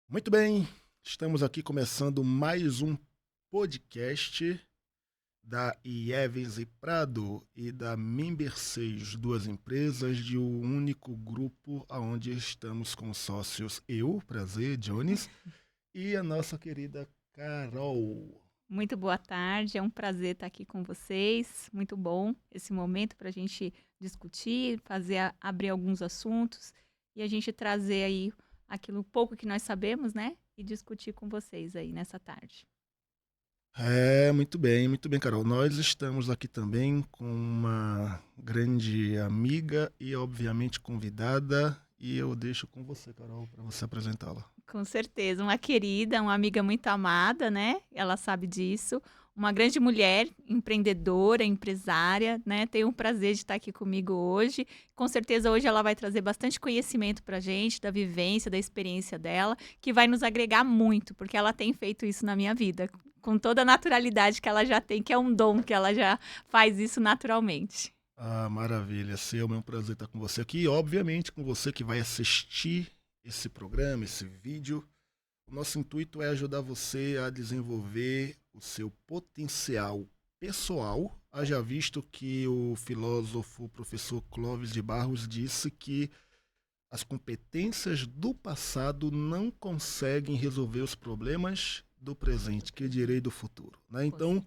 Muito bem, estamos aqui começando mais um podcast da Ievens e Prado e da Member 6, duas empresas de um único grupo onde estamos com sócios eu, prazer, Jones, e a nossa querida Carol. Muito boa tarde, é um prazer estar aqui com vocês. Muito bom esse momento para a gente discutir, abrir alguns assuntos e a gente trazer aí aquilo pouco que nós sabemos, né? E discutir com vocês aí nessa tarde. Muito bem, Carol. Nós estamos aqui também com uma grande amiga e, obviamente, convidada. E eu deixo com você, Carol, para você apresentá-la. Com certeza, uma querida, uma amiga muito amada, né? Ela sabe disso. Uma grande mulher, empreendedora, empresária, né? Tenho o prazer de estar aqui comigo hoje. Com certeza hoje ela vai trazer bastante conhecimento para a gente, da vivência, da experiência dela, que vai nos agregar muito, porque ela tem feito isso na minha vida, com toda a naturalidade que ela já tem, que é um dom que ela já faz isso naturalmente. Ah, maravilha. Seu, é um prazer estar com você aqui. E, obviamente, com você que vai assistir esse programa, esse vídeo. O nosso intuito é ajudar você a desenvolver o seu potencial pessoal. Haja visto que o filósofo o professor Clóvis de Barros disse que as competências do passado não conseguem resolver os problemas do presente, que direi do futuro. Né? Com Então, certeza.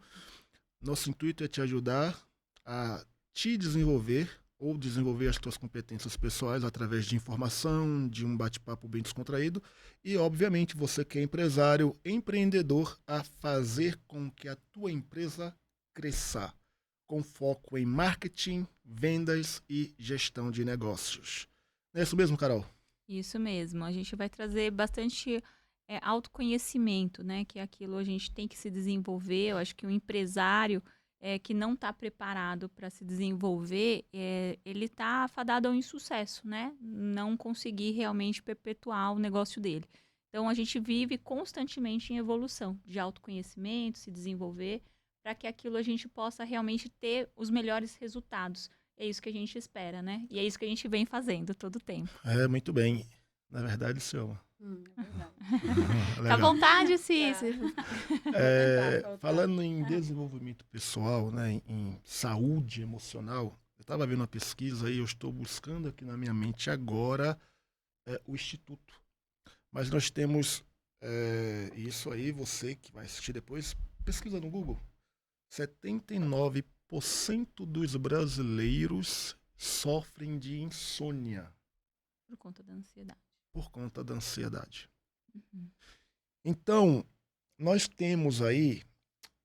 nosso intuito é te ajudar a te desenvolver ou desenvolver as tuas competências pessoais através de informação, de um bate-papo bem descontraído e, obviamente, você que é empresário, empreendedor, a fazer com que a tua empresa cresça, com foco em marketing, vendas e gestão de negócios. Não é isso mesmo, Carol? Isso mesmo. A gente vai trazer bastante autoconhecimento, né? Que é aquilo a gente tem que se desenvolver. Eu acho que o empresário que não está preparado para se desenvolver, ele está fadado ao insucesso, né? Não conseguir realmente perpetuar o negócio dele. Então a gente vive constantemente em evolução de autoconhecimento, se desenvolver, para que aquilo a gente possa realmente ter os melhores resultados. É isso que a gente espera, né? E é isso que a gente vem fazendo todo o tempo. É, muito bem. Na verdade, seu. É verdade. Fica à Legal. vontade, Tá. Cis. Vou tentar soltar. Falando em desenvolvimento pessoal, né, em saúde emocional, eu estava vendo uma pesquisa e eu estou buscando aqui na minha mente agora o Instituto. Mas nós temos isso aí, você que vai assistir depois, pesquisa no Google. 79% dos brasileiros sofrem de insônia Por conta da ansiedade. por conta da ansiedade. Uhum. Então, nós temos aí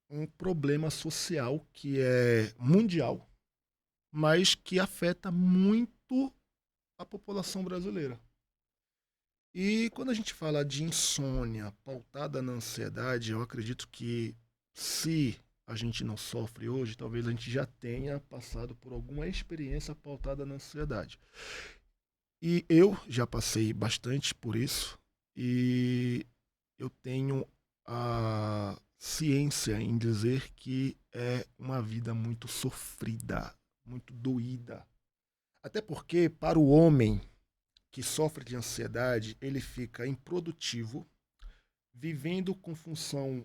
um problema social que é mundial, mas que afeta muito a população brasileira. E quando a gente fala de insônia pautada na ansiedade, eu acredito que se a gente não sofre hoje, talvez a gente já tenha passado por alguma experiência pautada na ansiedade. E eu já passei bastante por isso e eu tenho a ciência em dizer que é uma vida muito sofrida, muito doída. Até porque, para o homem que sofre de ansiedade, ele fica improdutivo, vivendo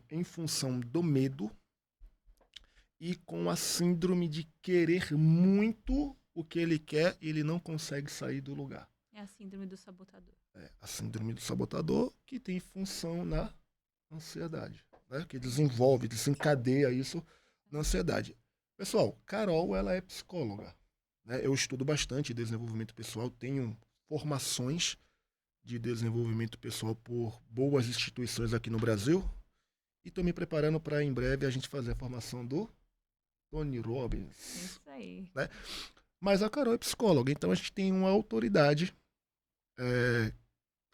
em função do medo e com a síndrome de querer muito o que ele quer e ele não consegue sair do lugar. É a síndrome do sabotador. A síndrome do sabotador que tem função na ansiedade, né? Que desenvolve, desencadeia isso na ansiedade. Pessoal, Carol, ela é psicóloga, né? Eu estudo bastante desenvolvimento pessoal, tenho formações de desenvolvimento pessoal por boas instituições aqui no Brasil e estou me preparando para em breve a gente fazer a formação do Tony Robbins, Isso aí. né? Mas a Carol é psicóloga, então a gente tem uma autoridade é,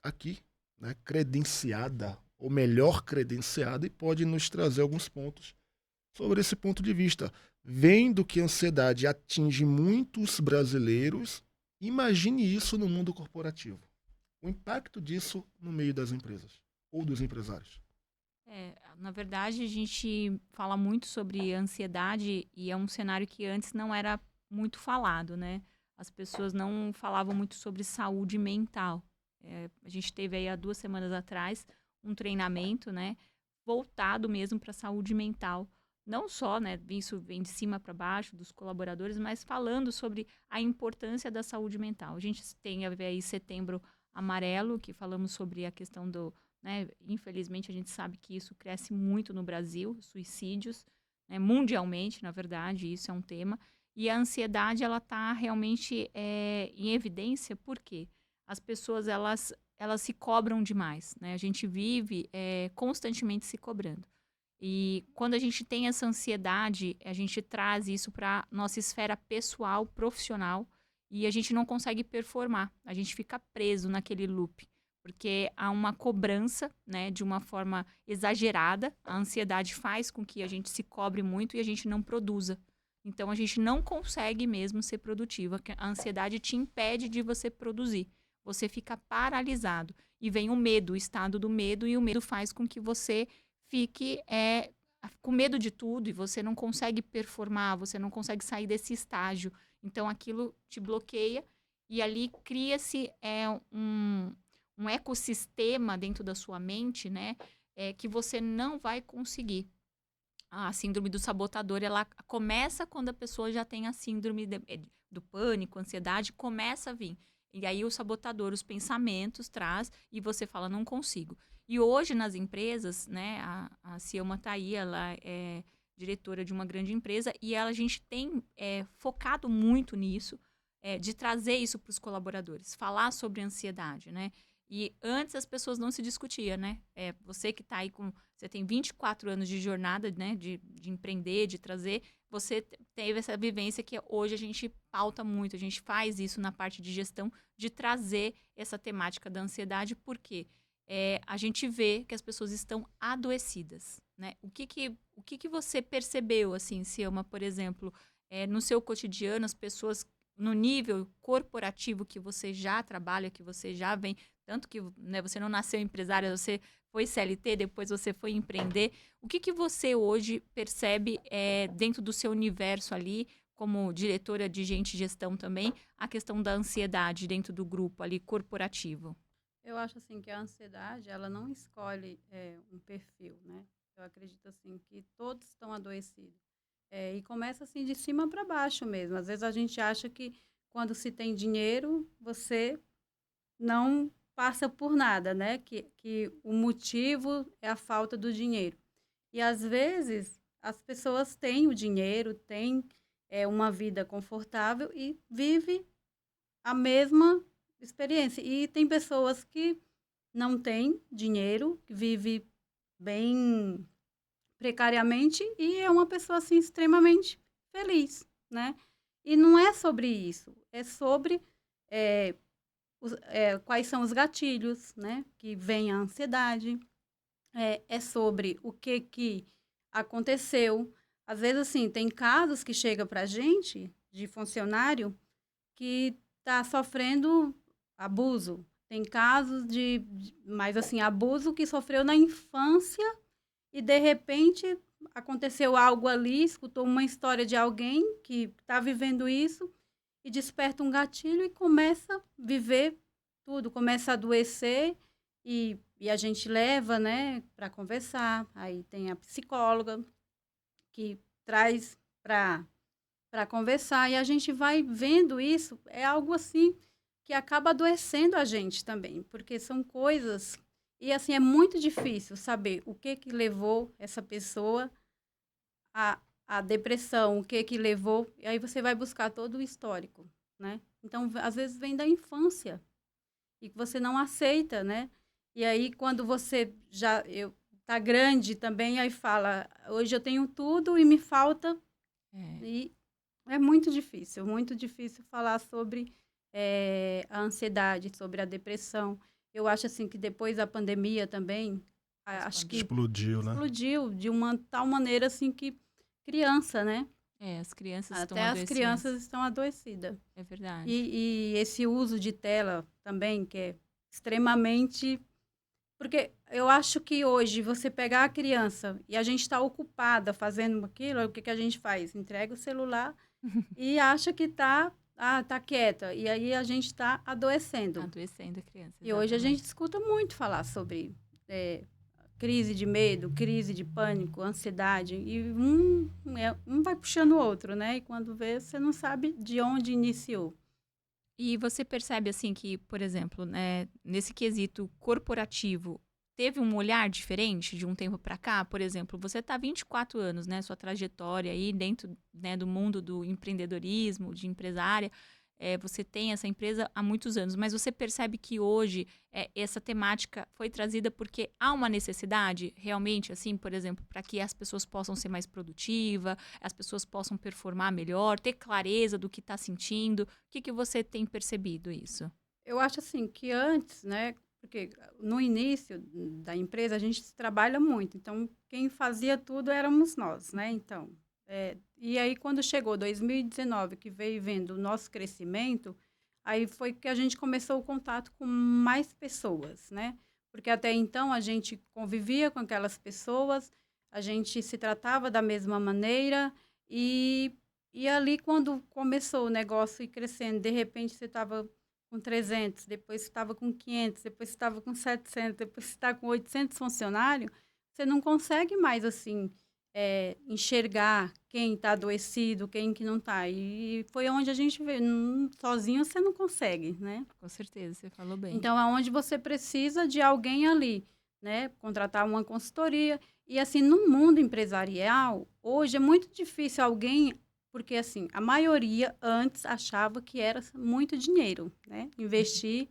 aqui, né, credenciada, ou melhor credenciada, e pode nos trazer alguns pontos sobre esse ponto de vista. Vendo que a ansiedade atinge muitos brasileiros, imagine isso no mundo corporativo. O impacto disso no meio das empresas ou dos empresários. Na verdade, a gente fala muito sobre ansiedade e é um cenário que antes não era muito falado, né? As pessoas não falavam muito sobre saúde mental. A gente teve aí há 2 semanas atrás um treinamento, né, voltado mesmo para a saúde mental. Não só, né, isso vem de cima para baixo dos colaboradores, mas falando sobre a importância da saúde mental. A gente tem aí Setembro Amarelo, que falamos sobre a questão do, né, infelizmente a gente sabe que isso cresce muito no Brasil, suicídios, né, mundialmente, na verdade, isso é um tema. E a ansiedade, ela está realmente em evidência, por quê? As pessoas, elas se cobram demais, né? A gente vive constantemente se cobrando. E quando a gente tem essa ansiedade, a gente traz isso para nossa esfera pessoal, profissional, e a gente não consegue performar. A gente fica preso naquele loop, porque há uma cobrança, né, de uma forma exagerada. A ansiedade faz com que a gente se cobre muito e a gente não produza. Então, a gente não consegue mesmo ser produtiva. A ansiedade te impede de você produzir. Você fica paralisado. E vem o medo, o estado do medo, e o medo faz com que você fique com medo de tudo e você não consegue performar, você não consegue sair desse estágio. Então, aquilo te bloqueia e ali cria-se um ecossistema dentro da sua mente, né, que você não vai conseguir. A síndrome do sabotador, ela começa quando a pessoa já tem a síndrome do pânico, ansiedade, começa a vir. E aí o sabotador, os pensamentos traz e você fala, não consigo. E hoje nas empresas, né, a Cielma tá aí, ela é diretora de uma grande empresa e a gente tem focado muito nisso, de trazer isso para os colaboradores, falar sobre ansiedade, né? E antes as pessoas não se discutiam, né? Você que está aí você tem 24 anos de jornada, né? De empreender, de trazer. Você teve essa vivência que hoje a gente pauta muito. A gente faz isso na parte de gestão, de trazer essa temática da ansiedade, porque a gente vê que as pessoas estão adoecidas, né? O que você percebeu, assim, Cielma, por exemplo, no seu cotidiano, as pessoas no nível corporativo que você já trabalha, que você já vem, tanto que, né, você não nasceu empresária, você foi CLT, depois você foi empreender. O que você hoje percebe dentro do seu universo ali, como diretora de gente e gestão também, a questão da ansiedade dentro do grupo ali corporativo? Eu acho assim que a ansiedade, ela não escolhe um perfil, né? Eu acredito assim que todos estão adoecidos. E começa assim de cima para baixo mesmo. Às vezes a gente acha que quando se tem dinheiro, você não passa por nada, né? Que o motivo é a falta do dinheiro. E às vezes as pessoas têm o dinheiro, têm uma vida confortável e vive a mesma experiência. E tem pessoas que não têm dinheiro, que vive bem precariamente e é uma pessoa assim extremamente feliz, né? E não é sobre isso, é sobre quais são os gatilhos, né? Que vem a ansiedade, é sobre o que aconteceu. Às vezes, assim, tem casos que chegam para a gente, de funcionário, que está sofrendo abuso. Tem casos mas assim, abuso que sofreu na infância e, de repente, aconteceu algo ali, escutou uma história de alguém que está vivendo isso e desperta um gatilho e começa a viver tudo, começa a adoecer e a gente leva, né, para conversar. Aí tem a psicóloga que traz para conversar e a gente vai vendo isso. É algo assim que acaba adoecendo a gente também, porque são coisas... E, assim, é muito difícil saber o que levou essa pessoa à depressão, o que levou... E aí você vai buscar todo o histórico, né? Então, às vezes, vem da infância e que você não aceita, né? E aí, quando você já tá grande também, aí fala, hoje eu tenho tudo e me falta... E é muito difícil falar sobre a ansiedade, sobre a depressão. Eu acho assim que depois da pandemia também, acho que explodiu, né? Explodiu de uma tal maneira assim que criança, né? As crianças estão Até as adoecidas. crianças estão adoecidas. É verdade. E esse uso de tela também, que é extremamente... Porque eu acho que hoje você pegar a criança e a gente está ocupada fazendo aquilo, o que a gente faz? Entrega o celular e acha que está tá quieta. E aí a gente está adoecendo. Adoecendo a criança. E hoje a gente exatamente. escuta muito falar sobre crise de medo, crise de pânico, ansiedade. E um vai puxando o outro, né? E quando vê, você não sabe de onde iniciou. E você percebe, assim, que, por exemplo, né, nesse quesito corporativo, teve um olhar diferente de um tempo para cá? Por exemplo, você está há 24 anos, né, sua trajetória aí dentro, né, do mundo do empreendedorismo, de empresária, você tem essa empresa há muitos anos, mas você percebe que hoje essa temática foi trazida porque há uma necessidade, realmente, assim, por exemplo, para que as pessoas possam ser mais produtivas, as pessoas possam performar melhor, ter clareza do que está sentindo. O que você tem percebido isso? Eu acho assim que antes, né? Porque no início da empresa a gente trabalha muito, então quem fazia tudo éramos nós, né? Então, e aí quando chegou 2019, que veio vendo o nosso crescimento, aí foi que a gente começou o contato com mais pessoas, né? Porque até então a gente convivia com aquelas pessoas, a gente se tratava da mesma maneira e ali quando começou o negócio ir crescendo, de repente você estava com 300, depois você estava com 500, depois você estava com 700, depois você está com 800 funcionários, você não consegue mais, assim, enxergar quem está adoecido, quem que não está. E foi onde a gente vê, sozinho você não consegue, né? Com certeza, você falou bem. Então, é onde você precisa de alguém ali, né? Contratar uma consultoria. E, assim, no mundo empresarial, hoje é muito difícil alguém, porque, assim, a maioria antes achava que era muito dinheiro, né? Investir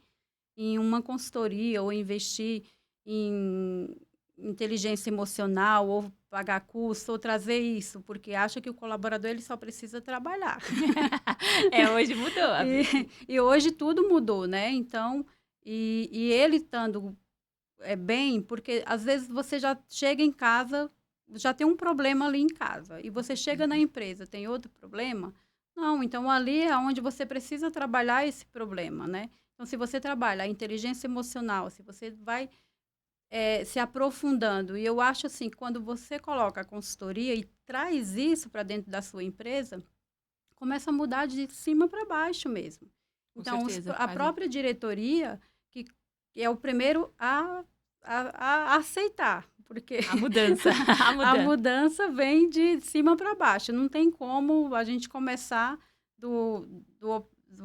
em uma consultoria ou investir em inteligência emocional ou pagar curso ou trazer isso, porque acha que o colaborador ele só precisa trabalhar. Hoje mudou. E hoje tudo mudou, né? Então, e ele estando bem, porque às vezes você já chega em casa, já tem um problema ali em casa, e você chega na empresa, tem outro problema? Não, então ali é onde você precisa trabalhar esse problema, né? Então, se você trabalha a inteligência emocional, se você vai se aprofundando, e eu acho assim, que quando você coloca a consultoria e traz isso para dentro da sua empresa, começa a mudar de cima para baixo mesmo. Com Então, certeza, a faz. própria diretoria, que é o primeiro a aceitar, porque A mudança. A a mudança. mudança vem de cima para baixo. Não tem como a gente começar do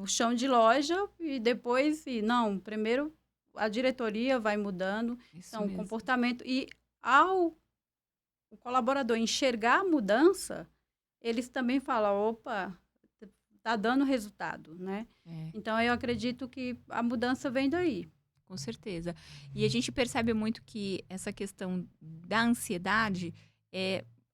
chão de loja e depois, não, primeiro a diretoria vai mudando, Isso então o mesmo. comportamento. E ao o colaborador enxergar a mudança, eles também falam, opa, tá dando resultado, né? Então, eu acredito que a mudança vem daí. Com certeza. E a gente percebe muito que essa questão da ansiedade,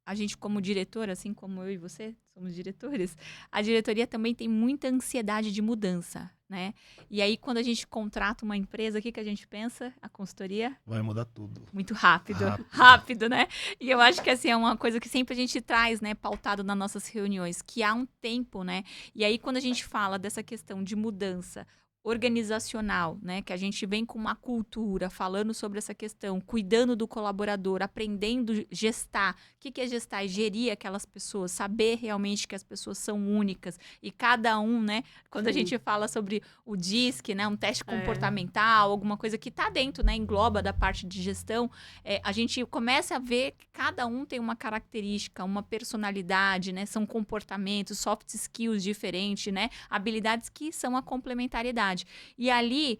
a gente como diretor, assim como eu e você somos diretores, a diretoria também tem muita ansiedade de mudança, né? E aí, quando a gente contrata uma empresa, o que a gente pensa? A consultoria? Vai mudar tudo. Muito rápido. Rápido. Rápido, né? E eu acho que assim, é uma coisa que sempre a gente traz, né, pautado nas nossas reuniões, que há um tempo, né? E aí, quando a gente fala dessa questão de mudança organizacional, né, que a gente vem com uma cultura falando sobre essa questão, cuidando do colaborador, aprendendo a gestar. O que é gestar? É gerir aquelas pessoas, saber realmente que as pessoas são únicas e cada um, né, quando a gente fala sobre o DISC, né, um teste comportamental, alguma coisa que está dentro, né, engloba da parte de gestão, a gente começa a ver que cada um tem uma característica, uma personalidade, né, são comportamentos, soft skills diferentes, né, habilidades que são a complementariedade. E ali,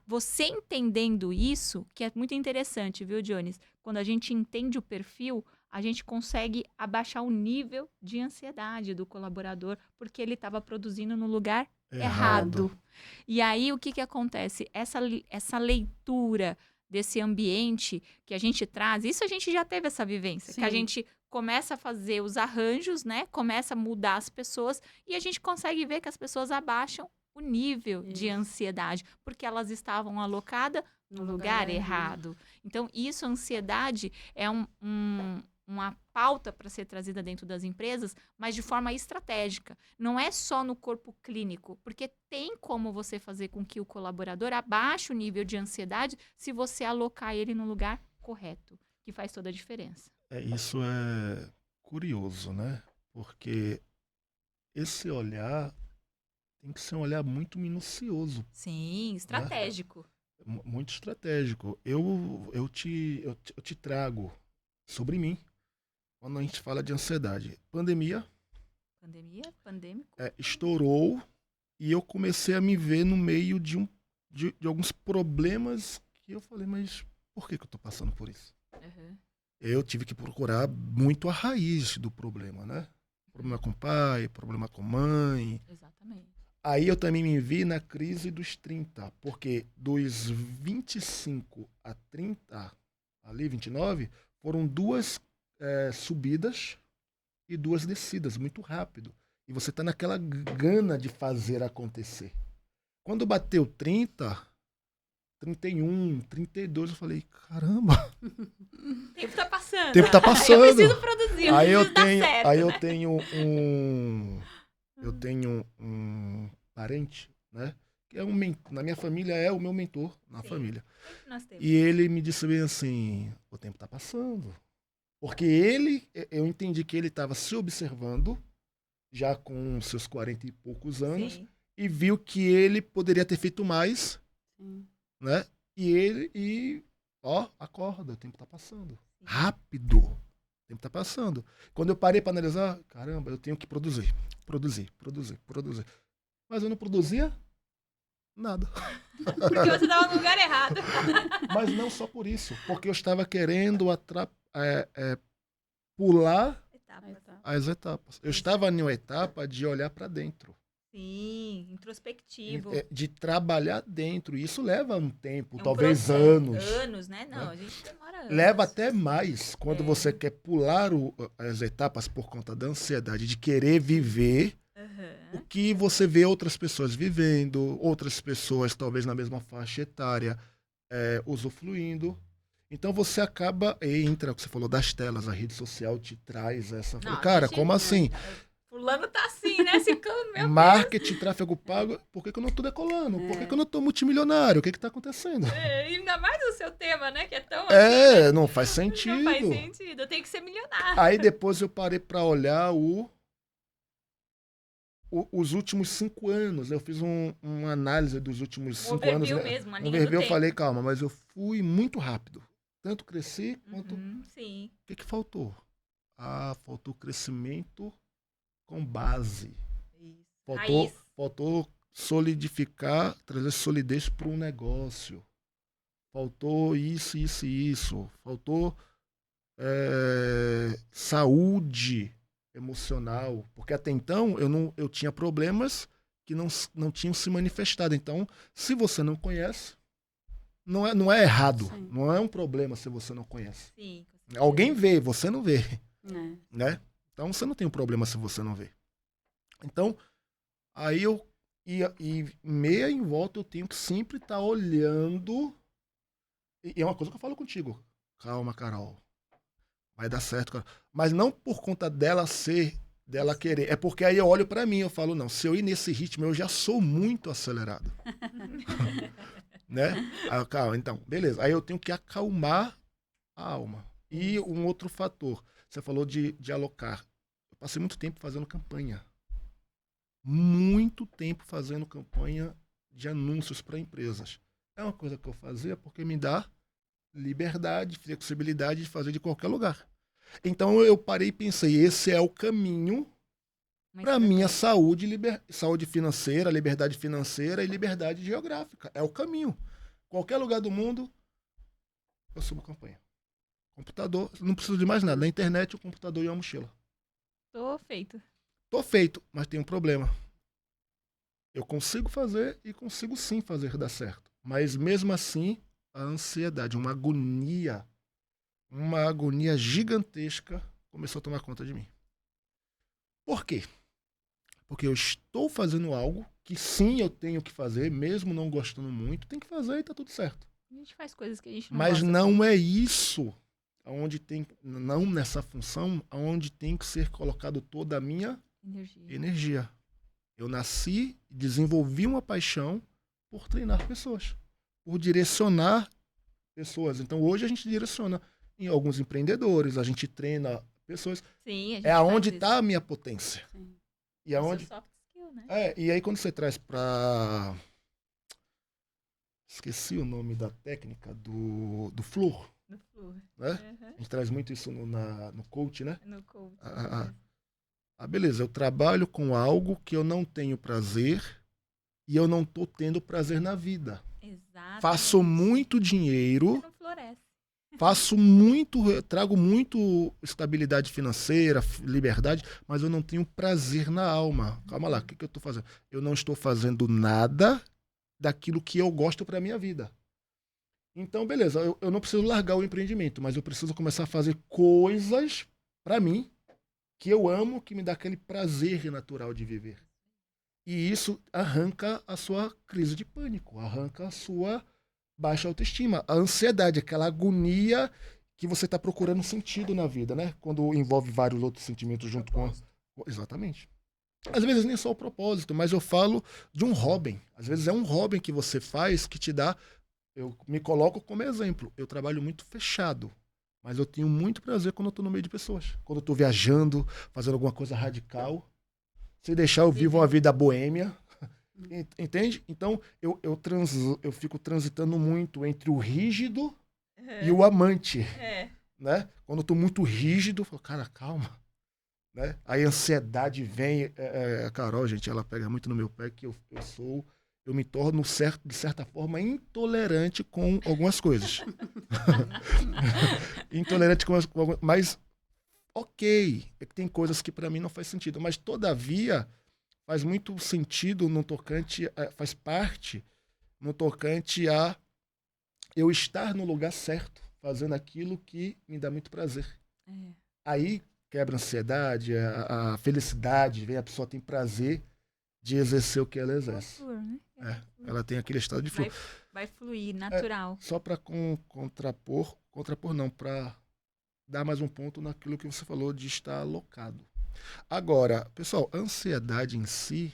você entendendo isso, que é muito interessante, viu, Jones? Quando a gente entende o perfil, a gente consegue abaixar o nível de ansiedade do colaborador, porque ele estava produzindo no lugar errado. E aí, o que acontece? Essa leitura desse ambiente que a gente traz, isso a gente já teve essa vivência, que a gente começa a fazer os arranjos, né? Começa a mudar as pessoas e a gente consegue ver que as pessoas abaixam o nível de ansiedade, porque elas estavam alocadas no lugar errado. Então, isso, ansiedade, é uma pauta para ser trazida dentro das empresas, mas de forma estratégica. Não é só no corpo clínico, porque tem como você fazer com que o colaborador abaixe o nível de ansiedade se você alocar ele no lugar correto, que faz toda a diferença. Isso é curioso, né? Porque esse olhar tem que ser um olhar muito minucioso, Sim, estratégico. muito estratégico. Eu te trago sobre mim quando a gente fala de ansiedade. Pandemia Pandêmico. estourou e eu comecei a me ver no meio de alguns problemas que eu falei, mas por que eu estou passando por isso? Uhum. Eu tive que procurar muito a raiz do problema, né? Problema com o pai, problema com a mãe. Exatamente. Aí eu também me vi na crise dos 30, porque dos 25 a 30, ali 29, foram duas subidas e duas descidas, muito rápido. E você está naquela gana de fazer acontecer. Quando bateu 30, 31, 32, eu falei, caramba, O tempo tá passando. o tempo tá passando. Eu preciso produzir, eu preciso dar certo, aí eu né? tenho um parente, né? Que é na minha família é o meu mentor na Sim. família. Nós temos. E ele me disse bem assim, o tempo tá passando. Porque eu entendi que ele estava se observando, já com seus 40 e poucos anos, Sim. e viu que ele poderia ter feito mais, Sim. né? Acorda, o tempo tá passando. Rápido. O tempo tá passando. Quando eu parei para analisar, caramba, eu tenho que produzir. Mas eu não produzia nada. Porque você tava no lugar errado. Mas não só por isso, porque eu estava querendo pular as etapas. Eu estava em uma etapa de olhar para dentro. Sim, introspectivo. De trabalhar dentro. E isso leva um tempo, É um talvez processo. anos. Anos, né? Não, a gente demora anos. Leva até mais quando você quer pular as etapas por conta da ansiedade, de querer viver o que você vê outras pessoas vivendo, outras pessoas talvez na mesma faixa etária usufruindo. Então você acaba, entra, você falou das telas, a rede social te traz essa... Não, cara, gente, como assim? Fulano tá assim, né? Ciclano, meu Marketing, tráfego pago, por que eu não tô decolando? Por que eu não tô multimilionário? O que tá acontecendo? Ainda mais o seu tema, né? Que é tão assim, né? Não faz sentido. Não faz sentido, eu tenho que ser milionário. Aí depois eu parei pra olhar os últimos 5 anos. Eu fiz uma análise dos últimos 5 anos. Overview mesmo, a Um linha do overview, eu tempo. falei, calma, mas eu fui muito rápido. Tanto cresci quanto... Sim. O que faltou? Faltou crescimento com base. Isso. Faltou solidificar, trazer solidez para um negócio. Faltou isso. Faltou saúde emocional. Porque até então eu tinha problemas que não tinham se manifestado. Então, se você não conhece, não é errado. Sim. Não é um problema se você não conhece. Sim. Alguém vê, você não vê. É. Né? Então você não tem um problema se você não vê. Então, aí eu meia em volta eu tenho que sempre estar olhando. E é uma coisa que eu falo contigo. Calma, Carol. Vai dar certo, Carol. Mas não por conta dela querer. É porque aí eu olho pra mim e eu falo, não, se eu ir nesse ritmo, eu já sou muito acelerado. Né? Aí, calma, então, beleza. Aí eu tenho que acalmar a alma. E um outro fator. Você falou de alocar. Eu passei muito tempo fazendo campanha. Muito tempo fazendo campanha de anúncios para empresas. É uma coisa que eu fazia porque me dá liberdade, flexibilidade de fazer de qualquer lugar. Então eu parei e pensei, esse é o caminho para minha saúde financeira, liberdade financeira e liberdade geográfica. É o caminho. Qualquer lugar do mundo, eu subo campanha. Computador, não preciso de mais nada. Na internet, o computador e a mochila. Tô feito, mas tem um problema. Eu consigo fazer e consigo sim fazer dar certo. Mas mesmo assim, a ansiedade, uma agonia gigantesca começou a tomar conta de mim. Por quê? Porque eu estou fazendo algo que sim eu tenho que fazer, mesmo não gostando muito, tem que fazer e tá tudo certo. A gente faz coisas que a gente não Mas gosta. não é isso não nessa função onde tem que ser colocado toda a minha energia. Eu nasci e desenvolvi uma paixão por treinar pessoas, por direcionar pessoas. Então hoje a gente direciona em alguns empreendedores, a gente treina pessoas. Sim, a gente é aonde faz está a minha potência. Sim. E aonde soft skills, né? E aí quando você traz pra... Esqueci o nome da técnica do flor, No flu. né? Aham. A gente traz muito isso no coach, né? No coach. Ah, beleza, eu trabalho com algo que eu não tenho prazer e eu não tô tendo prazer na vida. Faço Exatamente. muito Você dinheiro, não floresce. trago muito estabilidade financeira, liberdade, mas eu não tenho prazer na alma. Calma lá, o que eu tô fazendo? Eu não estou fazendo nada daquilo que eu gosto para minha vida. Então, beleza, eu não preciso largar o empreendimento, mas eu preciso começar a fazer coisas para mim que eu amo, que me dá aquele prazer natural de viver. E isso arranca a sua crise de pânico, arranca a sua baixa autoestima, a ansiedade, aquela agonia que você está procurando sentido na vida, né? Quando envolve vários outros sentimentos junto com. Exatamente. Às vezes nem só o propósito, mas eu falo de um hobby. Às vezes é um hobby que você faz que te dá. Eu me coloco como exemplo. Eu trabalho muito fechado, mas eu tenho muito prazer quando eu estou no meio de pessoas. Quando eu estou viajando, fazendo alguma coisa radical. Se deixar, eu vivo uma vida boêmia. Entende? Então, eu fico transitando muito entre o rígido e o amante, né? Quando eu tô muito rígido, eu falo, cara, calma, né? Aí a ansiedade vem, a Carol, gente, ela pega muito no meu pé que eu me torno, de certa forma, intolerante com algumas coisas. Intolerante com algumas, mas, ok, é que tem coisas que para mim não faz sentido, mas todavia faz muito sentido no tocante, faz parte no tocante a eu estar no lugar certo, fazendo aquilo que me dá muito prazer. É. Aí quebra a ansiedade, a felicidade, vem a pessoa tem prazer de exercer o que ela exerce. Flor, né? Ela tem aquele estado de flor. Vai fluir, natural. Só para contrapor não, para dar mais um ponto naquilo que você falou de estar alocado. Agora, pessoal, a ansiedade em si,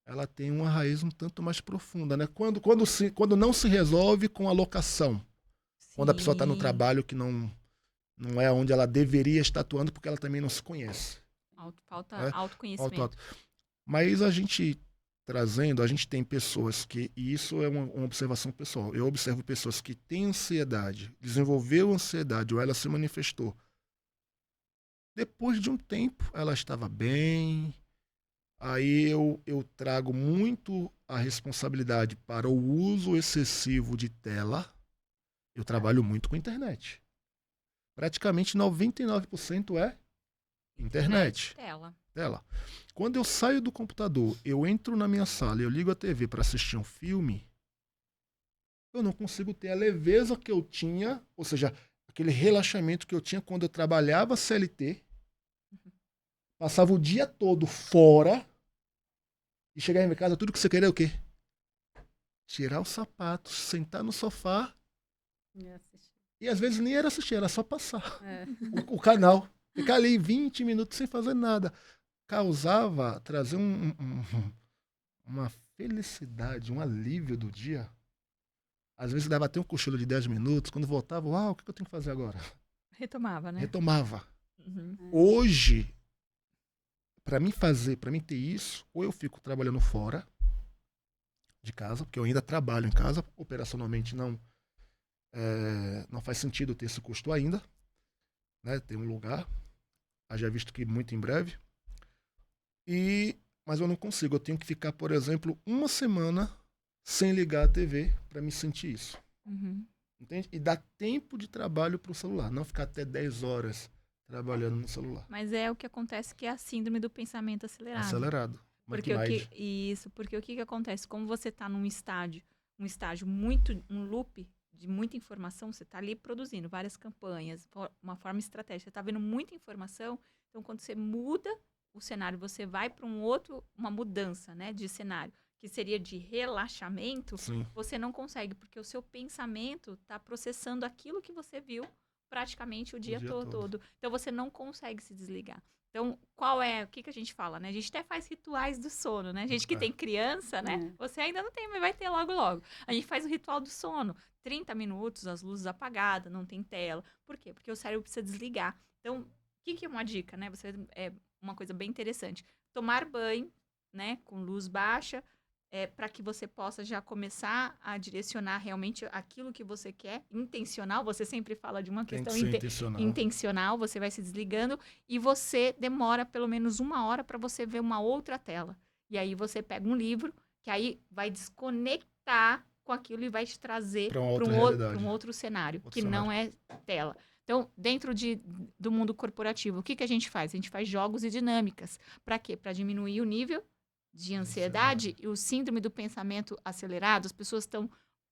ela tem uma raiz um tanto mais profunda, né? Quando não se resolve com a locação, quando a pessoa está no Sim. trabalho que não é onde ela deveria estar atuando, porque ela também não se conhece. Falta né? autoconhecimento. Mas a gente trazendo, a gente tem pessoas e isso é uma observação pessoal. Eu observo pessoas que têm ansiedade, desenvolveu ansiedade ou ela se manifestou. Depois de um tempo, ela estava bem. Aí eu trago muito a responsabilidade para o uso excessivo de tela. Eu trabalho muito com internet. Praticamente 99% é internet. Tela. Quando eu saio do computador, eu entro na minha sala e eu ligo a TV para assistir um filme, eu não consigo ter a leveza que eu tinha, ou seja, aquele relaxamento que eu tinha quando eu trabalhava CLT, passava o dia todo fora e chegava em minha casa, tudo que você queria é o quê? Tirar os sapatos, sentar no sofá e às vezes nem era assistir, era só passar o canal. Ficar ali 20 minutos sem fazer nada. Trazer uma felicidade, um alívio do dia. Às vezes dava até um cochilo de 10 minutos, quando voltava, o que eu tenho que fazer agora? Retomava, né? Retomava. Uhum. Hoje, para mim ter isso, ou eu fico trabalhando fora de casa, porque eu ainda trabalho em casa, operacionalmente não faz sentido ter esse custo ainda, né? Tem um lugar, já visto que muito em breve. Mas eu não consigo, eu tenho que ficar, por exemplo, uma semana sem ligar a TV para me sentir isso. Uhum. Entende? E dar tempo de trabalho para o celular, não ficar até 10 horas trabalhando no celular. Mas é o que acontece, que é a síndrome do pensamento acelerado. Acelerado. Porque o que acontece? Como você está num estágio muito, um loop de muita informação, você está ali produzindo várias campanhas, uma forma estratégica, você está vendo muita informação, então quando você muda o cenário, você vai para uma mudança, né, de cenário, que seria de relaxamento, Sim. você não consegue, porque o seu pensamento está processando aquilo que você viu praticamente o dia todo. Então você não consegue se desligar. Então, o que a gente fala, né? A gente até faz rituais do sono, né? A gente que tem criança, né? Você ainda não tem, mas vai ter logo. A gente faz o ritual do sono. 30 minutos, as luzes apagadas, não tem tela. Por quê? Porque o cérebro precisa desligar. Então, o que é uma dica, né? Uma coisa bem interessante. Tomar banho né, com luz baixa, para que você possa já começar a direcionar realmente aquilo que você quer, intencional. Você sempre fala de uma Tem questão que ser intencional. intencional, você vai se desligando e você demora pelo menos 1 hora para você ver uma outra tela. E aí você pega um livro, que aí vai desconectar com aquilo e vai te trazer Pra uma para outra realidade. um outro cenário, Outro que cenário. não é tela. Então, dentro do mundo corporativo, o que a gente faz? A gente faz jogos e dinâmicas. Para quê? Para diminuir o nível de ansiedade e o síndrome do pensamento acelerado. As pessoas estão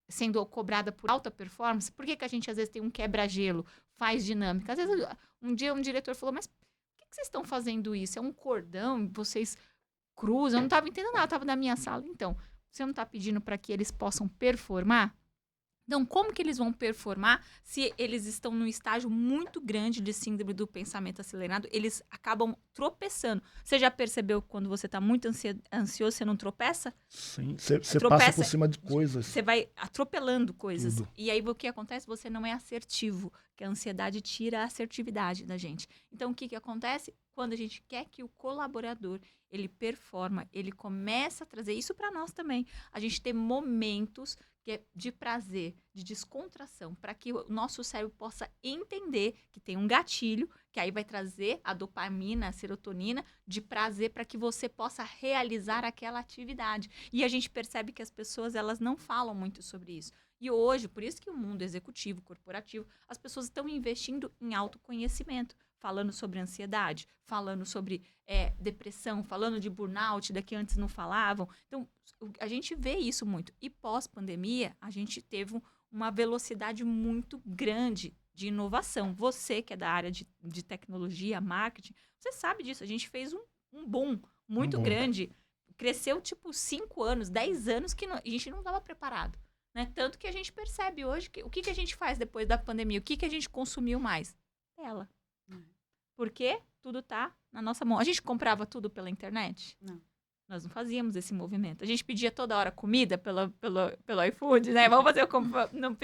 sendo cobradas por alta performance. Por que a gente, às vezes, tem um quebra-gelo, faz dinâmica? Às vezes, um dia um diretor falou, mas por que vocês estão fazendo isso? É um cordão, vocês cruzam. Eu não estava entendendo nada, estava na minha sala. Então, você não está pedindo para que eles possam performar? Então, como que eles vão performar se eles estão num estágio muito grande de síndrome do pensamento acelerado? Eles acabam tropeçando. Você já percebeu que quando você está muito ansioso, você não tropeça? Sim, você passa Tropeça. por cima de coisas. Você vai atropelando coisas. Tudo. E aí, o que acontece? Você não é assertivo, que a ansiedade tira a assertividade da gente. Então, o que acontece? Quando a gente quer que o colaborador, ele performa, ele começa a trazer isso para nós também. A gente ter momentos de prazer, de descontração, para que o nosso cérebro possa entender que tem um gatilho, que aí vai trazer a dopamina, a serotonina, de prazer para que você possa realizar aquela atividade. E a gente percebe que as pessoas, elas não falam muito sobre isso. E hoje, por isso que o mundo executivo, corporativo, as pessoas estão investindo em autoconhecimento, falando sobre ansiedade, falando sobre depressão, falando de burnout, da que antes não falavam. Então, a gente vê isso muito. E pós-pandemia, a gente teve uma velocidade muito grande de inovação. Você, que é da área de tecnologia, marketing, você sabe disso. A gente fez um boom muito grande. Cresceu, 5 anos, 10 anos que a gente não estava preparado. Né? Tanto que a gente percebe hoje que o que a gente faz depois da pandemia? O que a gente consumiu mais? Tela. Porque tudo tá na nossa mão. A gente comprava tudo pela internet? Não. Nós não fazíamos esse movimento. A gente pedia toda hora comida pelo iFood, né? Vamos fazer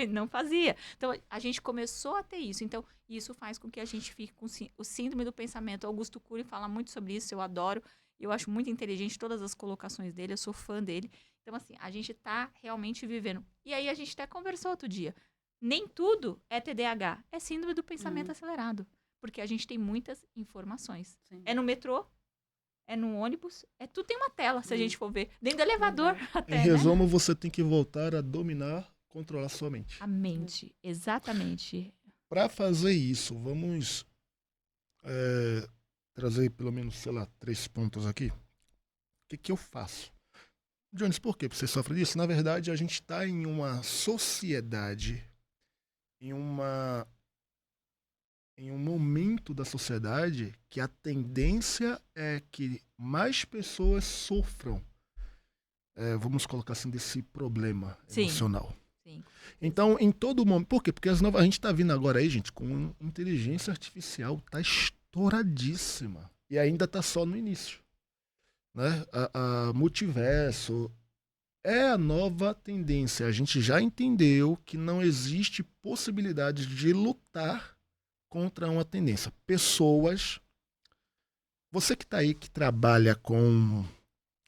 não fazia. Então, a gente começou a ter isso. Então, isso faz com que a gente fique com o síndrome do pensamento. Augusto Cury fala muito sobre isso, eu adoro. Eu acho muito inteligente todas as colocações dele, eu sou fã dele. Então, assim, a gente tá realmente vivendo. E aí, a gente até conversou outro dia. Nem tudo é TDAH, é síndrome do pensamento acelerado. Porque a gente tem muitas informações. Sim. É no metrô, é no ônibus, tudo tem uma tela, se a gente for ver. Dentro do elevador até, Em resumo, você tem que voltar a dominar, controlar sua mente. A mente, exatamente. Para fazer isso, vamos trazer pelo menos, 3 pontos aqui. O que eu faço? Jones, por que você sofre disso? Na verdade, a gente está em uma sociedade, em um momento da sociedade que a tendência é que mais pessoas sofram, vamos colocar assim, desse problema emocional. Sim. Então, em todo momento... Por quê? Porque a gente está vindo agora aí, gente, com inteligência artificial, tá estouradíssima. E ainda tá só no início. Né? A multiverso é a nova tendência. A gente já entendeu que não existe possibilidade de lutar contra uma tendência. Pessoas, você que está aí, que trabalha com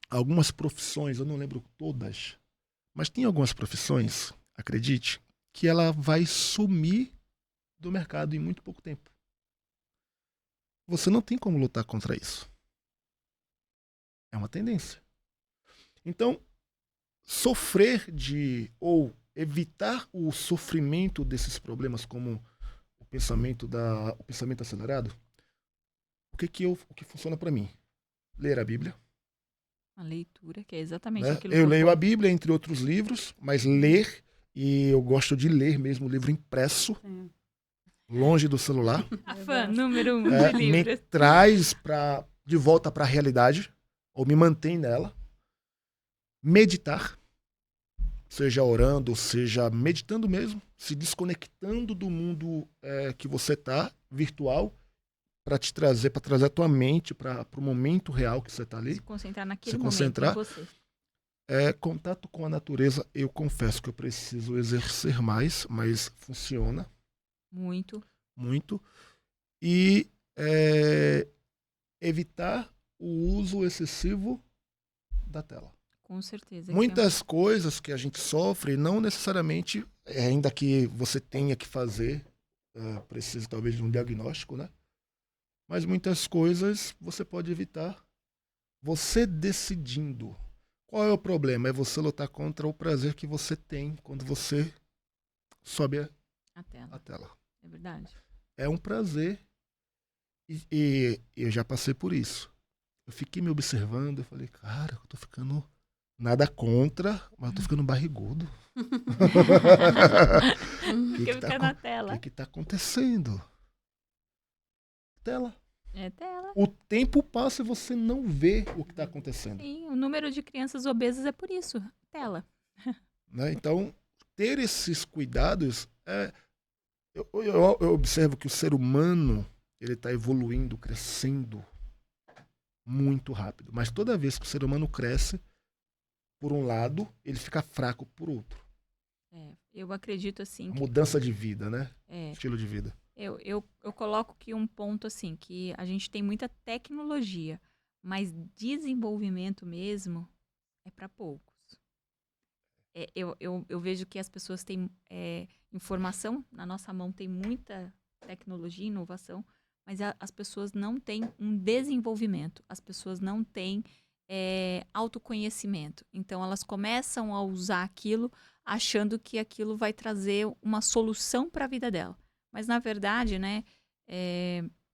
algumas profissões, eu não lembro todas, mas tem algumas profissões, acredite, que ela vai sumir do mercado em muito pouco tempo. Você não tem como lutar contra isso. É uma tendência. Então, sofrer ou evitar o sofrimento desses problemas, como o pensamento acelerado, o que funciona para mim? Ler a Bíblia. A leitura, que é exatamente Né? aquilo Eu que leio a Bíblia, entre outros livros, mas ler, e eu gosto de ler mesmo o livro impresso, longe do celular. A fã número 1 de Me livros. traz de volta para a realidade, ou me mantém nela. Meditar, seja orando, seja meditando mesmo, se desconectando do mundo que você está, virtual, para trazer a tua mente para o momento real que você está ali. Se concentrar naquele Se momento concentrar. em você. Contato com a natureza, eu confesso que eu preciso exercer mais, mas funciona. Muito. Muito. E evitar o uso excessivo da tela. Com certeza. Muitas coisas que a gente sofre, não necessariamente, ainda que você tenha que fazer, precisa talvez de um diagnóstico, né? Mas muitas coisas você pode evitar você decidindo. Qual é o problema? É você lutar contra o prazer que você tem quando você sobe a a tela. É verdade. É um prazer e eu já passei por isso. Eu fiquei me observando, eu falei, cara, eu tô ficando nada contra, mas eu tô ficando barrigudo. Porque fica na tela. O que tá acontecendo? Tela. É tela. O tempo passa e você não vê o que está acontecendo. Sim, o número de crianças obesas é por isso, tela. Né? Então, ter esses cuidados, eu observo que o ser humano ele está evoluindo, crescendo muito rápido. Mas toda vez que o ser humano cresce, por um lado, ele fica fraco por outro. Eu acredito assim. Mudança de vida, né? Estilo de vida. Eu coloco que um ponto assim, que a gente tem muita tecnologia, mas desenvolvimento mesmo é para poucos. Eu vejo que as pessoas têm informação, na nossa mão tem muita tecnologia e inovação, mas as pessoas não têm um desenvolvimento, as pessoas não têm autoconhecimento. Então, elas começam a usar aquilo achando que aquilo vai trazer uma solução para a vida dela. Mas, na verdade, né,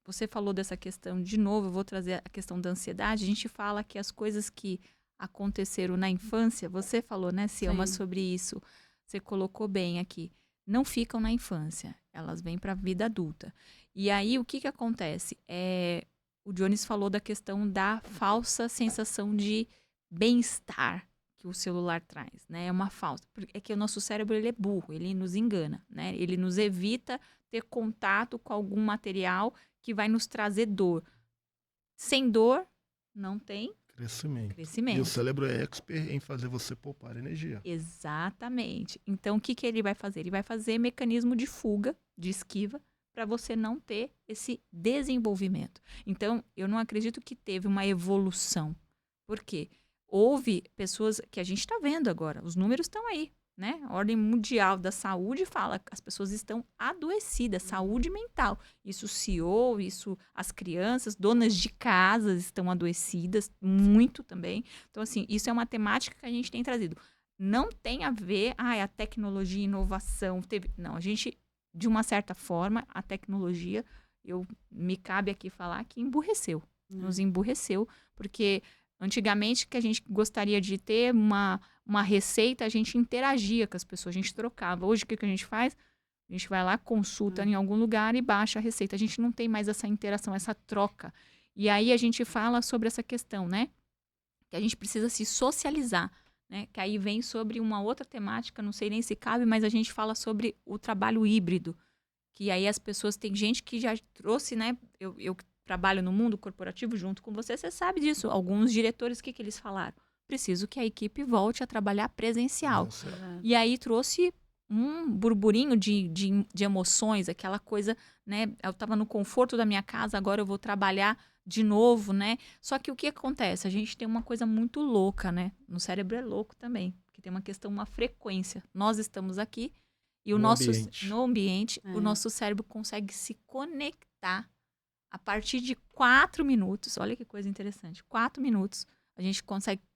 você falou dessa questão, de novo, eu vou trazer a questão da ansiedade. A gente fala que as coisas que aconteceram na infância, você falou, né, Selma, sobre isso. Você colocou bem aqui. Não ficam na infância, elas vêm para a vida adulta. E aí, o que acontece? O Jones falou da questão da falsa sensação de bem-estar que o celular traz, né? É uma falsa. É que o nosso cérebro, ele é burro, ele nos engana, né? Ele nos evita ter contato com algum material que vai nos trazer dor. Sem dor, não tem crescimento. E o cérebro é expert em fazer você poupar energia. Exatamente. Então, o que ele vai fazer? Ele vai fazer mecanismo de fuga, de esquiva, para você não ter esse desenvolvimento. Então, eu não acredito que teve uma evolução. Por quê? Houve pessoas que a gente está vendo agora, os números estão aí, né? A Ordem Mundial da Saúde fala que as pessoas estão adoecidas, saúde mental. Isso CEO, isso as crianças, donas de casas estão adoecidas, muito também. Então, assim, isso é uma temática que a gente tem trazido. Não tem a ver, a tecnologia e inovação. Não, a gente, de uma certa forma, a tecnologia, me cabe aqui falar que emburreceu. Nos emburreceu, porque antigamente que a gente gostaria de ter uma receita, a gente interagia com as pessoas, a gente trocava. Hoje, o que a gente faz? A gente vai lá, consulta em algum lugar e baixa a receita. A gente não tem mais essa interação, essa troca. E aí a gente fala sobre essa questão, né? Que a gente precisa se socializar, né? Que aí vem sobre uma outra temática, não sei nem se cabe, mas a gente fala sobre o trabalho híbrido. Que aí as pessoas, tem gente que já trouxe, né? Eu trabalho no mundo corporativo junto com você sabe disso. Alguns diretores, o que eles falaram? Preciso que a equipe volte a trabalhar presencial. E aí trouxe um burburinho de emoções, aquela coisa, né? Eu estava no conforto da minha casa, agora eu vou trabalhar de novo, né? Só que o que acontece? A gente tem uma coisa muito louca, né? No cérebro é louco também, porque tem uma questão, uma frequência. Nós estamos aqui e no ambiente, o nosso cérebro consegue se conectar a partir de 4 minutos, olha que coisa interessante, 4 minutos,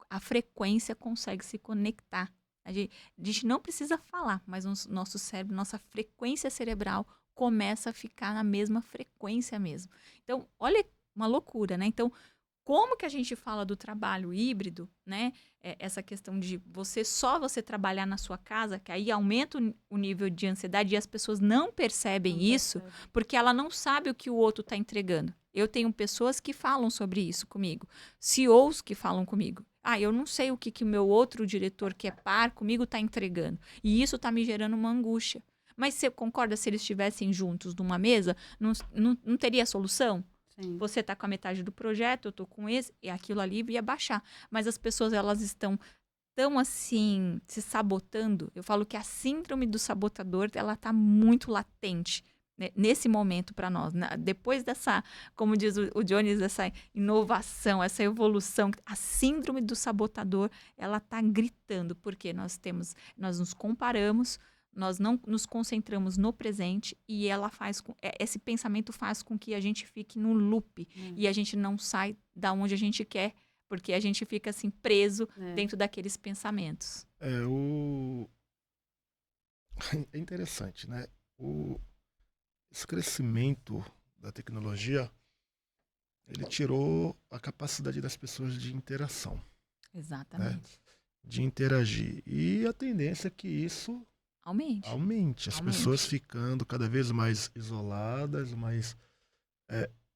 a frequência consegue se conectar. A gente não precisa falar, mas o nosso cérebro, nossa frequência cerebral começa a ficar na mesma frequência mesmo. Então, olha uma loucura, né? Então, como que a gente fala do trabalho híbrido, né? Essa questão de você trabalhar na sua casa, que aí aumenta o nível de ansiedade e as pessoas não percebem isso, porque ela não sabe o que o outro está entregando. Eu tenho pessoas que falam sobre isso comigo, CEOs que falam comigo. Eu não sei o que o meu outro diretor que é par comigo está entregando. E isso está me gerando uma angústia. Mas você concorda, se eles estivessem juntos numa mesa, não teria solução? Sim. Você está com a metade do projeto, eu estou com esse, e aquilo ali ia baixar. Mas as pessoas, elas estão tão assim, se sabotando. Eu falo que a síndrome do sabotador, ela está muito latente. né, nesse momento para nós. Depois dessa, como diz o Jones, dessa inovação, essa evolução, a síndrome do sabotador, ela está gritando, porque nós nos comparamos, nós não nos concentramos no presente e esse pensamento faz com que a gente fique no loop e a gente não sai da onde a gente quer, porque a gente fica assim preso dentro daqueles pensamentos. É interessante, né? Esse crescimento da tecnologia, ele tirou a capacidade das pessoas de interação. Exatamente. Né? De interagir. E a tendência é que isso aumente. As pessoas ficando cada vez mais isoladas, mais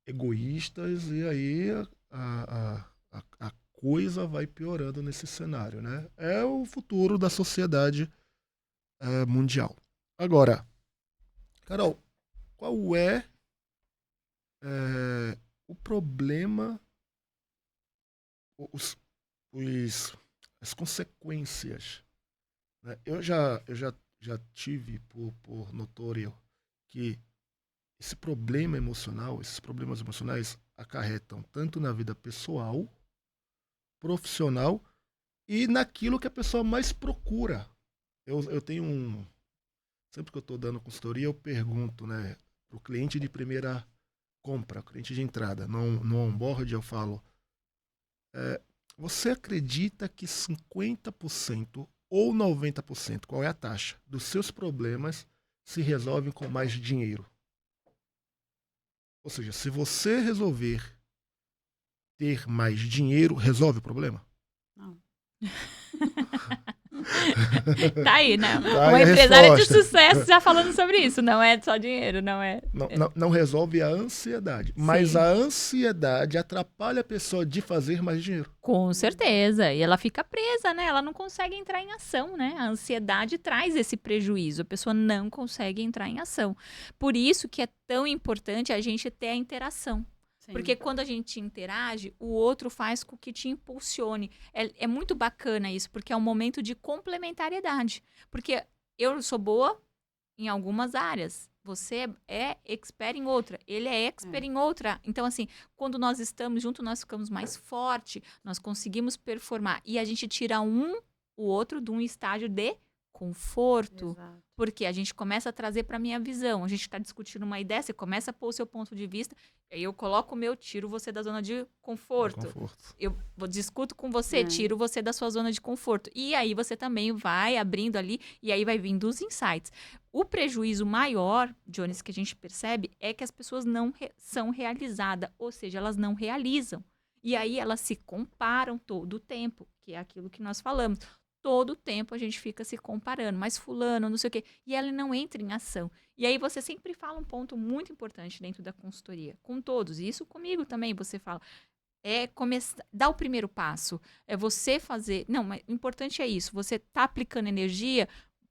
egoístas, e aí a coisa vai piorando nesse cenário, né? É o futuro da sociedade mundial. Agora, Carol, qual é o problema, as consequências? Né? Eu já tive por notório que esses problemas emocionais acarretam tanto na vida pessoal, profissional e naquilo que a pessoa mais procura. Eu tenho sempre que eu estou dando consultoria, eu pergunto, né, para o cliente de primeira compra, cliente de entrada, no onboard eu falo, você acredita que 50% ou 90%, qual é a taxa, dos seus problemas se resolvem com mais dinheiro? Ou seja, se você resolver ter mais dinheiro, resolve o problema? Não. Tá aí, né? Tá Uma aí a empresária de resposta. sucesso já falando sobre isso. Não é só dinheiro, não é. Não resolve a ansiedade. Mas Sim. a ansiedade atrapalha a pessoa de fazer mais dinheiro. Com certeza. E ela fica presa, né? Ela não consegue entrar em ação, né? A ansiedade traz esse prejuízo. A pessoa não consegue entrar em ação. Por isso que é tão importante a gente ter a interação. Sim. Porque quando a gente interage, o outro faz com que te impulsione. É muito bacana isso, porque é um momento de complementariedade. Porque eu sou boa em algumas áreas. Você é expert em outra. Ele é expert em outra. Então, assim, quando nós estamos juntos, nós ficamos mais fortes. Nós conseguimos performar. E a gente tira o outro de um estágio de conforto. Exato. Porque a gente começa a trazer para a minha visão. A gente está discutindo uma ideia, você começa a pôr o seu ponto de vista, aí eu coloco o meu, tiro você da zona de conforto. Eu discuto com você, tiro você da sua zona de conforto. E aí você também vai abrindo ali, e aí vai vindo os insights. O prejuízo maior, Jones, que a gente percebe, é que as pessoas não são realizadas, ou seja, elas não realizam. E aí elas se comparam todo o tempo, que é aquilo que nós falamos. Todo o tempo a gente fica se comparando, mas fulano, não sei o quê. E ela não entra em ação. E aí você sempre fala um ponto muito importante dentro da consultoria, com todos. E isso comigo também, você fala. Começar, dar o primeiro passo. É você fazer. Não, mas o importante é isso. Você tá aplicando energia,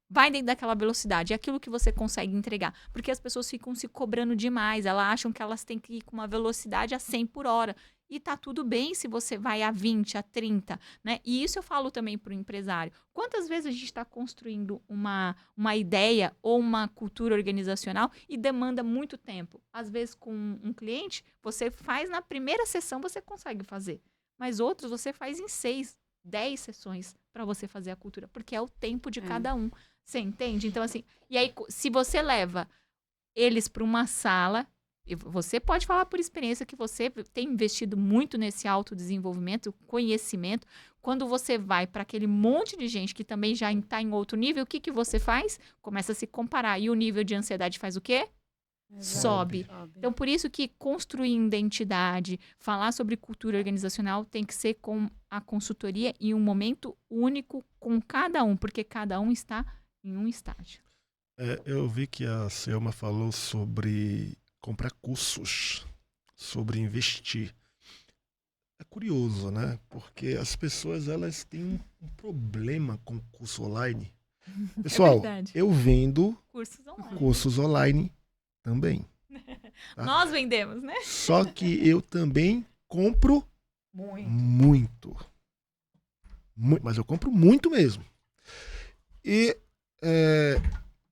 vai dentro daquela velocidade. É aquilo que você consegue entregar. Porque as pessoas ficam se cobrando demais. Elas acham que elas têm que ir com uma velocidade a 100 por hora. E tá tudo bem se você vai a 20, a 30, né? E isso eu falo também para o empresário. Quantas vezes a gente está construindo uma ideia ou uma cultura organizacional e demanda muito tempo? Às vezes, com um cliente, você faz na primeira sessão, você consegue fazer. Mas outros, você faz em 6, 10 sessões para você fazer a cultura. Porque é o tempo de cada um. Você entende? Então, assim, e aí, se você leva eles para uma sala... Você pode falar por experiência que você tem investido muito nesse autodesenvolvimento, conhecimento. Quando você vai para aquele monte de gente que também já está em outro nível, o que você faz? Começa a se comparar. E o nível de ansiedade faz o quê? Sobe. Então, por isso que construir identidade, falar sobre cultura organizacional tem que ser com a consultoria em um momento único com cada um, porque cada um está em um estágio. Eu vi que a Selma falou sobre comprar cursos, sobre investir. É curioso, né? Porque as pessoas elas têm um problema com curso online. Pessoal, eu vendo cursos online também. Tá? Nós vendemos, né? Só que eu também compro muito. Mas eu compro muito mesmo. E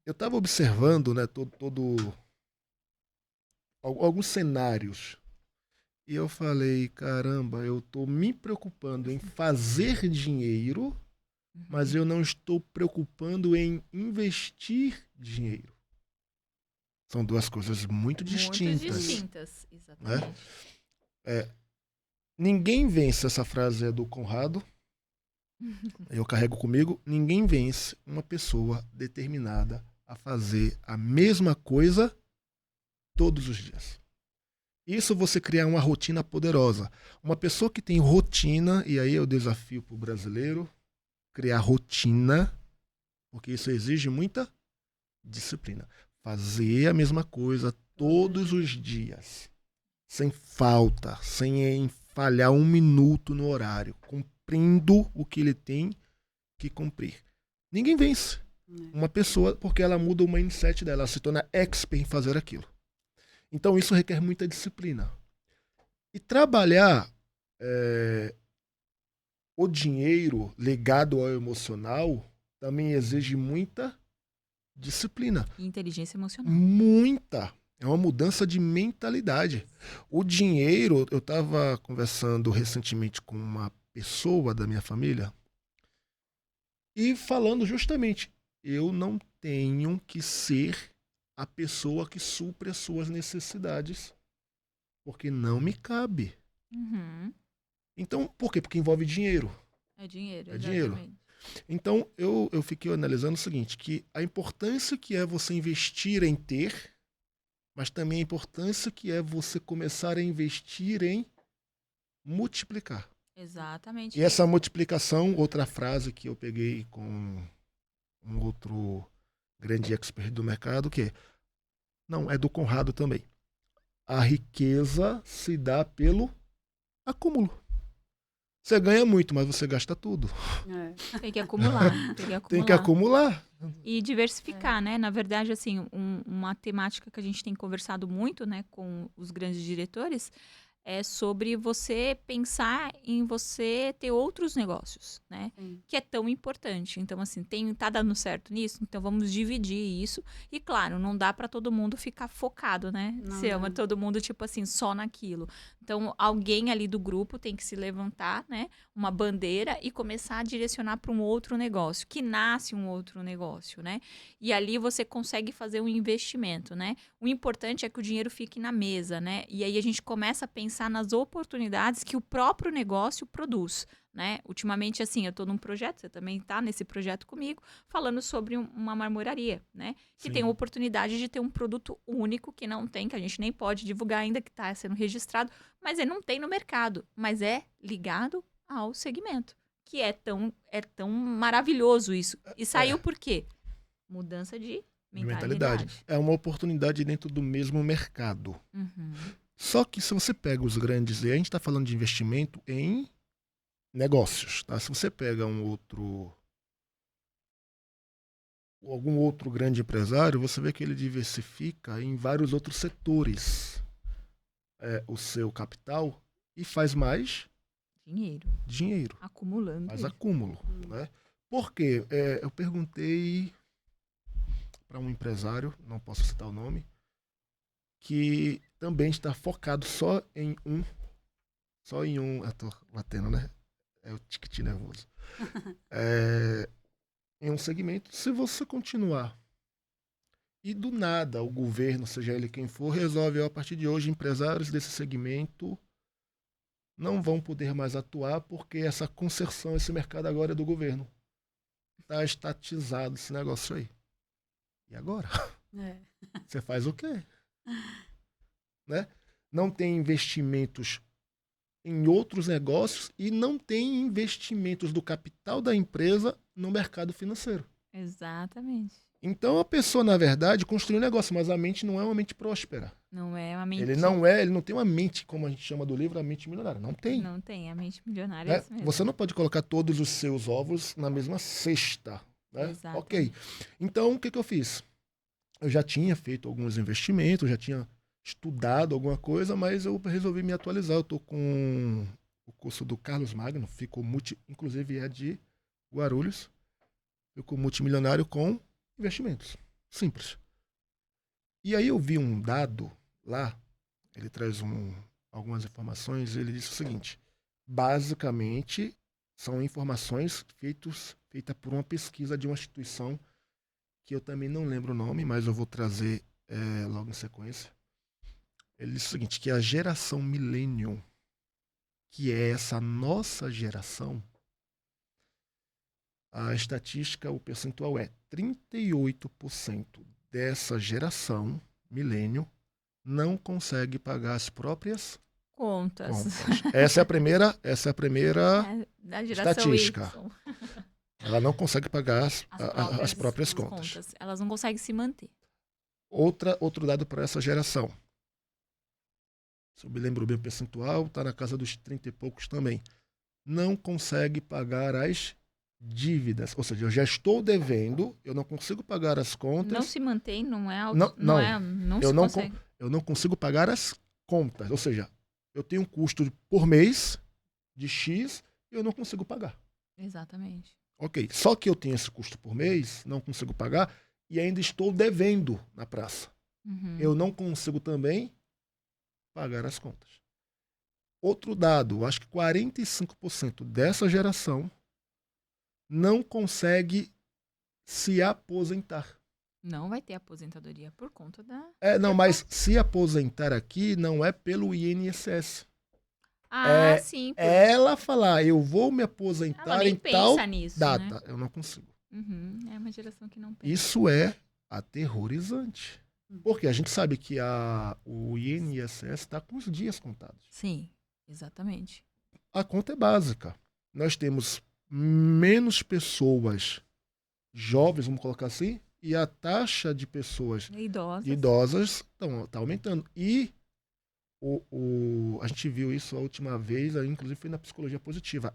eu estava observando, né, todo alguns cenários. E eu falei, caramba, eu estou me preocupando em fazer dinheiro, mas eu não estou preocupando em investir dinheiro. São duas coisas muito distintas. Muito distintas, exatamente. Ninguém vence, essa frase é do Conrado, eu carrego comigo, ninguém vence uma pessoa determinada a fazer a mesma coisa todos os dias. Isso você criar uma rotina poderosa. Uma pessoa que tem rotina, e aí é o desafio para o brasileiro, criar rotina, porque isso exige muita disciplina. Fazer a mesma coisa todos os dias, sem falta, sem falhar um minuto no horário, cumprindo o que ele tem que cumprir. Ninguém vence uma pessoa porque ela muda o mindset dela, ela se torna expert em fazer aquilo. Então isso requer muita disciplina. E trabalhar o dinheiro ligado ao emocional também exige muita disciplina. E inteligência emocional. Muita. É uma mudança de mentalidade. O dinheiro, eu estava conversando recentemente com uma pessoa da minha família e falando justamente, eu não tenho que ser a pessoa que supre as suas necessidades, porque não me cabe. Uhum. Então, por quê? Porque envolve dinheiro. É dinheiro, É exatamente. dinheiro. Então, eu fiquei analisando o seguinte, que a importância que é você investir em ter, mas também a importância que é você começar a investir em multiplicar. Exatamente. E essa multiplicação, outra frase que eu peguei com um outro grande expert do mercado, que não, é do Conrado também. A riqueza se dá pelo acúmulo. Você ganha muito, mas você gasta tudo. Tem que acumular. Tem que acumular. E diversificar, né? Na verdade, assim, uma temática que a gente tem conversado muito, né, com os grandes diretores, é sobre você pensar em você ter outros negócios, né? Sim. Que é tão importante. Então, assim, tá dando certo nisso? Então, vamos dividir isso. E, claro, não dá para todo mundo ficar focado, né? Não Se ama dá. todo mundo, tipo assim, só naquilo. Então, alguém ali do grupo tem que se levantar, né? Uma bandeira e começar a direcionar para um outro negócio, que nasce um outro negócio, né? E ali você consegue fazer um investimento, né? O importante é que o dinheiro fique na mesa, né? E aí a gente começa a pensar nas oportunidades que o próprio negócio produz, né? Ultimamente, assim, eu estou num projeto, você também está nesse projeto comigo, falando sobre uma marmoraria, né? Que Sim. tem a oportunidade de ter um produto único que não tem, que a gente nem pode divulgar ainda, que está sendo registrado, mas ele não tem no mercado, mas é ligado ao segmento, que é tão maravilhoso isso. E saiu por quê? Mudança de mentalidade. É uma oportunidade dentro do mesmo mercado. Uhum. Só que se você pega os grandes, e a gente está falando de investimento em negócios, tá? Se você pega algum outro grande empresário, você vê que ele diversifica em vários outros setores o seu capital e faz mais dinheiro, Acumulando. faz acúmulo, né? Por quê? Eu perguntei para um empresário, não posso citar o nome, que também está focado só em um. Eu tô batendo, né? É o ticket nervoso. Em um segmento, se você continuar e do nada o governo, seja ele quem for, resolve, a partir de hoje, empresários desse segmento não vão poder mais atuar porque essa concessão, esse mercado agora é do governo. Está estatizado esse negócio aí. E agora? Você faz o quê? Né? Não tem investimentos em outros negócios e não tem investimentos do capital da empresa no mercado financeiro. Exatamente. Então a pessoa, na verdade, construiu um negócio, mas a mente não é uma mente próspera. Não é uma mente... Ele não tem uma mente, como a gente chama do livro, a mente milionária. Não tem. Não tem, a mente milionária Né? é isso mesmo. Você não pode colocar todos os seus ovos na mesma cesta. Né? Exatamente. Ok. Então, o que eu fiz? Eu já tinha feito alguns investimentos, já tinha estudado alguma coisa, mas eu resolvi me atualizar. Eu estou com o curso do Carlos Magno, inclusive é de Guarulhos. Ficou multimilionário com investimentos. Simples. E aí eu vi um dado lá ele traz algumas informações, ele diz o seguinte, basicamente são informações feitas por uma pesquisa de uma instituição que eu também não lembro o nome, mas eu vou trazer logo em sequência. Ele diz o seguinte, que a geração Millennium, que é essa nossa geração, a estatística, o percentual é 38% dessa geração Millennium não consegue pagar as próprias Contas. contas. Essa é a primeira Da geração estatística. Y. Ela não consegue pagar as próprias as contas. Elas não conseguem se manter. Outro dado para essa geração. Se eu me lembro bem o percentual, está na casa dos 30 e poucos também. Não consegue pagar as dívidas. Ou seja, eu já estou devendo, eu não consigo pagar as contas. Não se mantém, não é Não, não eu se não, consegue. eu não consigo pagar as contas. Ou seja, eu tenho um custo por mês de X e eu não consigo pagar. Exatamente. Ok, só que eu tenho esse custo por mês, não consigo pagar e ainda estou devendo na praça. Uhum. Eu não consigo também pagar as contas. Outro dado, acho que 45% dessa geração não consegue se aposentar. Não vai ter aposentadoria por conta da... Não, mas se aposentar aqui não é pelo INSS. Sim. Ela falar, eu vou me aposentar Ela nem em tal pensa nisso, data. né? Eu não consigo. Uhum. É uma geração que não pensa. Isso é aterrorizante. Porque a gente sabe que o INSS está com os dias contados. Sim, exatamente. A conta é básica. Nós temos menos pessoas jovens, vamos colocar assim, e a taxa de pessoas idosas está aumentando. E a gente viu isso a última vez, inclusive foi na psicologia positiva.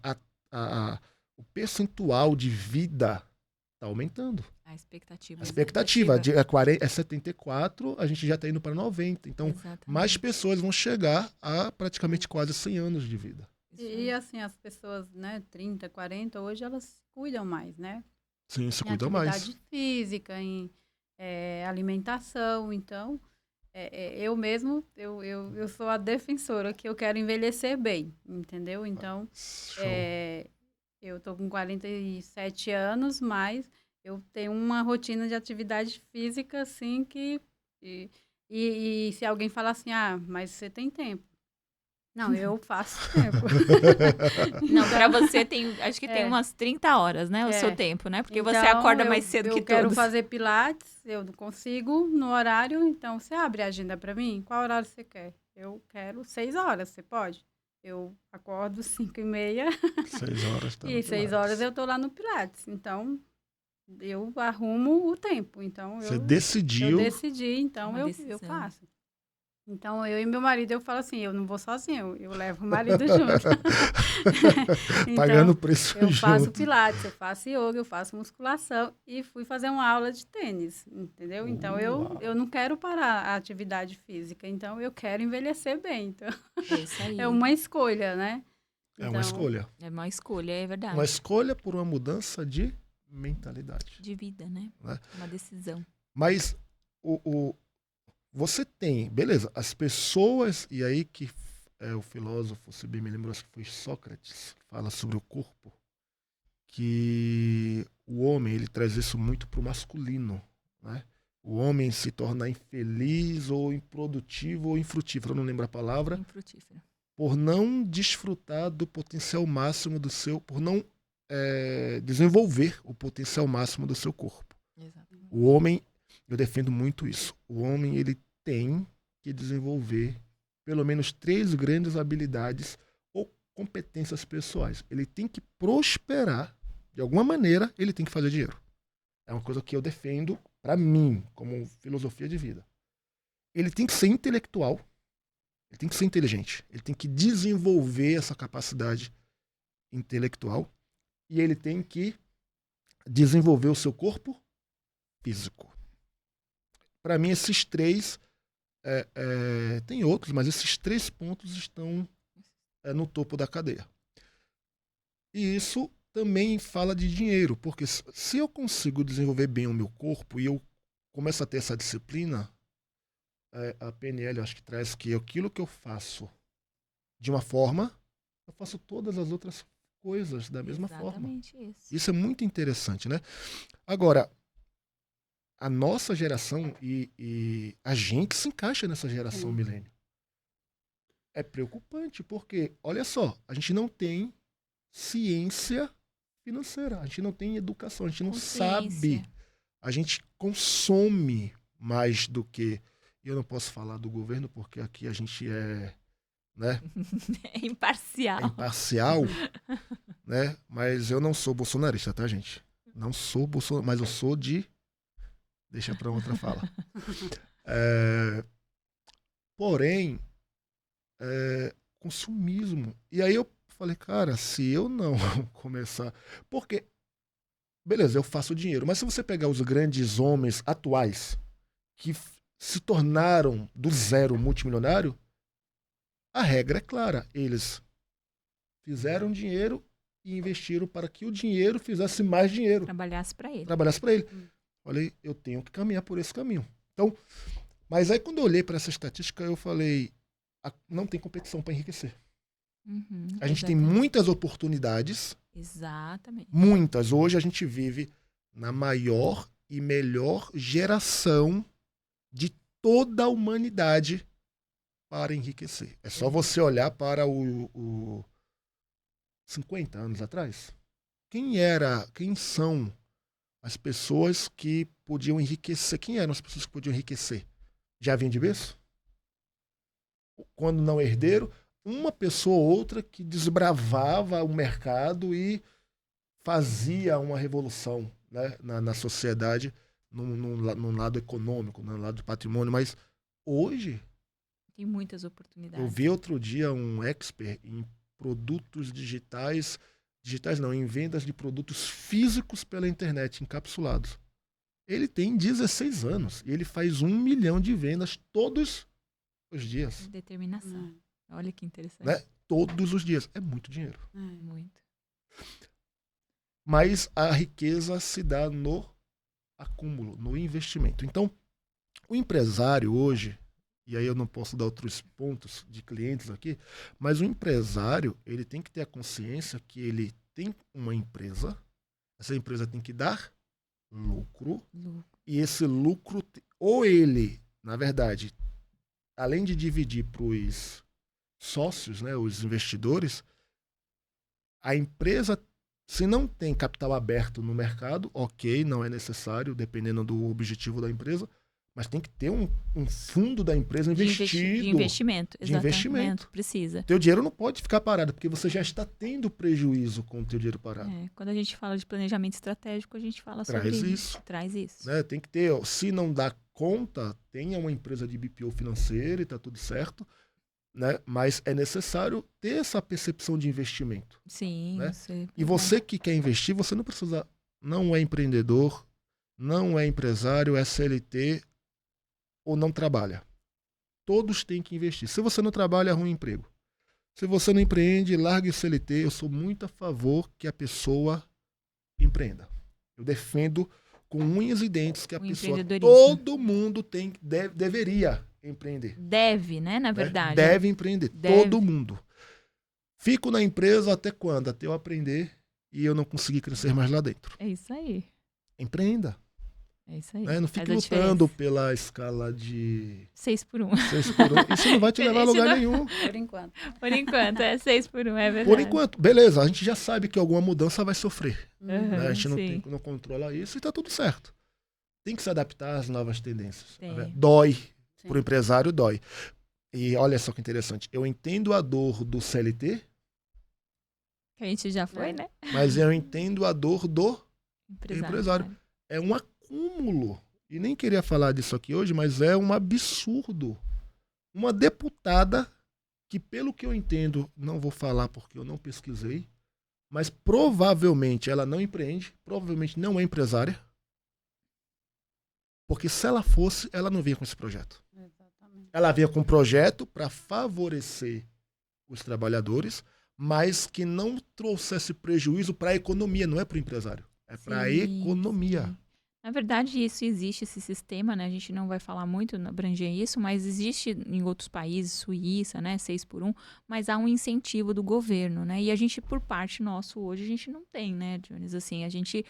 O percentual de vida está aumentando. A expectativa. A expectativa é 74, a gente já está indo para 90. Então, Exatamente. mais pessoas vão chegar a praticamente quase 100 anos de vida. E assim, as pessoas, né, 30, 40, hoje elas se cuidam mais, né? Sim, se Em cuidam mais. atividade física, em alimentação. Então, eu mesmo, eu sou a defensora que eu quero envelhecer bem, entendeu? Então, eu tô com 47 anos, mas eu tenho uma rotina de atividade física, assim, que... E se alguém falar assim, mas você tem tempo. Não, eu faço tempo. Não, para você acho que tem umas 30 horas, né, o seu tempo, né? Porque então, você acorda mais cedo que todos. Eu quero fazer pilates, eu não consigo no horário, então você abre a agenda para mim? Qual horário você quer? Eu quero 6 horas, você pode? Eu acordo 5h30. 6 horas tá no E 6 horas eu tô lá no pilates, então... Eu arrumo o tempo, então Você decidiu? Eu decidi, então eu faço. Então, eu e meu marido, eu falo assim, eu não vou sozinho, eu levo o marido junto. Então, pagando o preço eu junto. faço pilates, eu faço yoga, eu faço musculação e fui fazer uma aula de tênis, entendeu? Então, eu não quero parar a atividade física, então eu quero envelhecer bem. Então, isso aí. É uma escolha, né? É uma escolha. É uma escolha, é verdade. Uma escolha por uma mudança de mentalidade. De vida, né? Uma decisão. Mas você tem, beleza, as pessoas, e aí que o filósofo, se bem me lembro, acho que foi Sócrates, que fala sobre o corpo, que o homem, ele traz isso muito para o masculino, né? O homem se torna infeliz ou improdutivo ou infrutífero, eu não lembro a palavra, infrutífero, por não desfrutar do potencial máximo do seu, por não desenvolver o potencial máximo do seu corpo. Exatamente. O homem, eu defendo muito isso, o homem ele tem que desenvolver pelo menos 3 grandes habilidades ou competências pessoais. Ele tem que prosperar, de alguma maneira ele tem que fazer dinheiro. É uma coisa que eu defendo para mim, como filosofia de vida. Ele tem que ser intelectual, ele tem que ser inteligente, ele tem que desenvolver essa capacidade intelectual e ele tem que desenvolver o seu corpo físico. Para mim, esses 3, tem outros, mas esses 3 pontos estão no topo da cadeia. E isso também fala de dinheiro, porque se eu consigo desenvolver bem o meu corpo e eu começo a ter essa disciplina, a PNL, acho que traz que aquilo que eu faço de uma forma, eu faço todas as outras coisas da mesma forma. Exatamente isso. Isso é muito interessante, né? Agora, a nossa geração e a gente se encaixa nessa geração Sim. milênio. É preocupante, porque, olha só, a gente não tem ciência financeira, a gente não tem educação, a gente não sabe, Consciência. a gente consome mais do que. Eu não posso falar do governo, porque aqui a gente né, É imparcial. é imparcial, né? Mas eu não sou bolsonarista, tá, gente? Não sou bolsonarista, mas eu sou de. Deixa pra outra fala. Porém, consumismo. E aí eu falei, cara, se eu não começar. Porque, beleza, eu faço dinheiro, mas se você pegar os grandes homens atuais que se tornaram do zero multimilionário, a regra é clara. Eles fizeram dinheiro e investiram para que o dinheiro fizesse mais dinheiro, Trabalhasse para ele. trabalhasse para ele. Falei, eu tenho que caminhar por esse caminho. Então, mas aí quando eu olhei para essa estatística, eu falei, não tem competição para enriquecer. Uhum, A gente tem exatamente. muitas oportunidades, Exatamente. muitas. Hoje a gente vive na maior e melhor geração de toda a humanidade para enriquecer. É só você olhar para o 50 anos atrás. Quem são as pessoas que podiam enriquecer? Quem eram as pessoas que podiam enriquecer? Já vinham de berço? Quando não herdeiro, uma pessoa ou outra que desbravava o mercado e fazia uma revolução, né, na sociedade, no lado econômico, no lado do patrimônio. Mas hoje, Tem muitas eu oportunidades. vi outro dia um expert em produtos digitais não, em vendas de produtos físicos pela internet, encapsulados. Ele tem 16 anos e ele faz 1 milhão de vendas todos os dias, Determinação. Olha que interessante. né? Todos os dias. É muito dinheiro. Muito. Mas a riqueza se dá no acúmulo, no investimento. Então, o empresário hoje, e aí eu não posso dar outros pontos de clientes aqui, mas o empresário, ele tem que ter a consciência que ele tem uma empresa, essa empresa tem que dar lucro, e esse lucro, ou ele, na verdade, além de dividir para os sócios, né, os investidores, a empresa, se não tem capital aberto no mercado, ok, não é necessário, dependendo do objetivo da empresa, mas tem que ter um fundo da empresa investido. De investimento. De Exatamente. investimento. Precisa. Teu dinheiro não pode ficar parado, porque você já está tendo prejuízo com o teu dinheiro parado. Quando a gente fala de planejamento estratégico, a gente fala sobre Traz isso. Traz isso. Né? Tem que ter, se não dá conta, tenha uma empresa de BPO financeira e está tudo certo, né? Mas é necessário ter essa percepção de investimento. Sim. Né? Você, e você que quer investir, você não precisa, não é empreendedor, não é empresário, é CLT ou não trabalha. Todos têm que investir. Se você não trabalha, arruma um emprego. Se você não empreende, largue o CLT. Eu sou muito a favor que a pessoa empreenda. Eu defendo com unhas e dentes que a pessoa, todo mundo deveria empreender. Deve, né, na verdade. Deve empreender, todo mundo. Fico na empresa até quando? Até eu aprender e eu não conseguir crescer mais lá dentro. É isso aí. Empreenda. É isso aí. Né? Não fique lutando pela escala de 6x1. 6x1. Isso não vai te levar a lugar nenhum. Por enquanto. Por enquanto, é 6x1, é verdade. Por enquanto, beleza, a gente já sabe que alguma mudança vai sofrer. Né? A gente não controla isso e tá tudo certo. Tem que se adaptar às novas tendências. Tem. Dói. Pro empresário, dói. E olha só que interessante. Eu entendo a dor do CLT. Que a gente já foi, né? Mas eu entendo a dor do empresário. É um acúmulo. E nem queria falar disso aqui hoje, mas é um absurdo. Uma deputada, que pelo que eu entendo, não vou falar porque eu não pesquisei, mas provavelmente ela não empreende, provavelmente não é empresária. Porque se ela fosse, ela não vinha com esse projeto. Exatamente. Ela vinha com um projeto para favorecer os trabalhadores, mas que não trouxesse prejuízo para a economia, não é para o empresário. É para a economia. Sim. Na verdade, isso existe, esse sistema, né? A gente não vai falar muito, abranger isso, mas existe em outros países, Suíça, né? 6 por 1, mas há um incentivo do governo, né? E a gente, por parte nosso, hoje, a gente não tem, né, Jones? Assim, a gente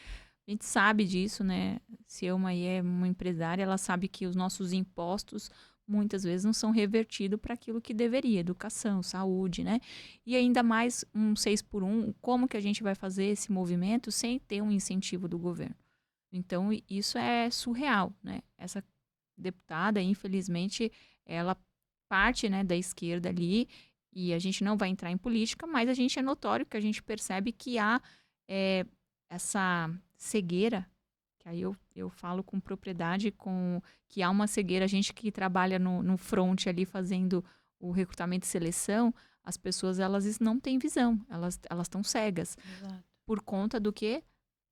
sabe disso, né? Se eu aí é uma empresária, ela sabe que os nossos impostos muitas vezes não são revertidos para aquilo que deveria, educação, saúde, né? E ainda mais um 6 por 1, como que a gente vai fazer esse movimento sem ter um incentivo do governo? Então, isso é surreal, né? Essa deputada, infelizmente, ela parte, né, da esquerda ali, e a gente não vai entrar em política, mas a gente é notório que a gente percebe que há essa cegueira, que aí eu falo com propriedade, que há uma cegueira, a gente que trabalha no front ali fazendo o recrutamento e seleção, as pessoas, elas não têm visão, elas estão cegas. Exato. Por conta do quê?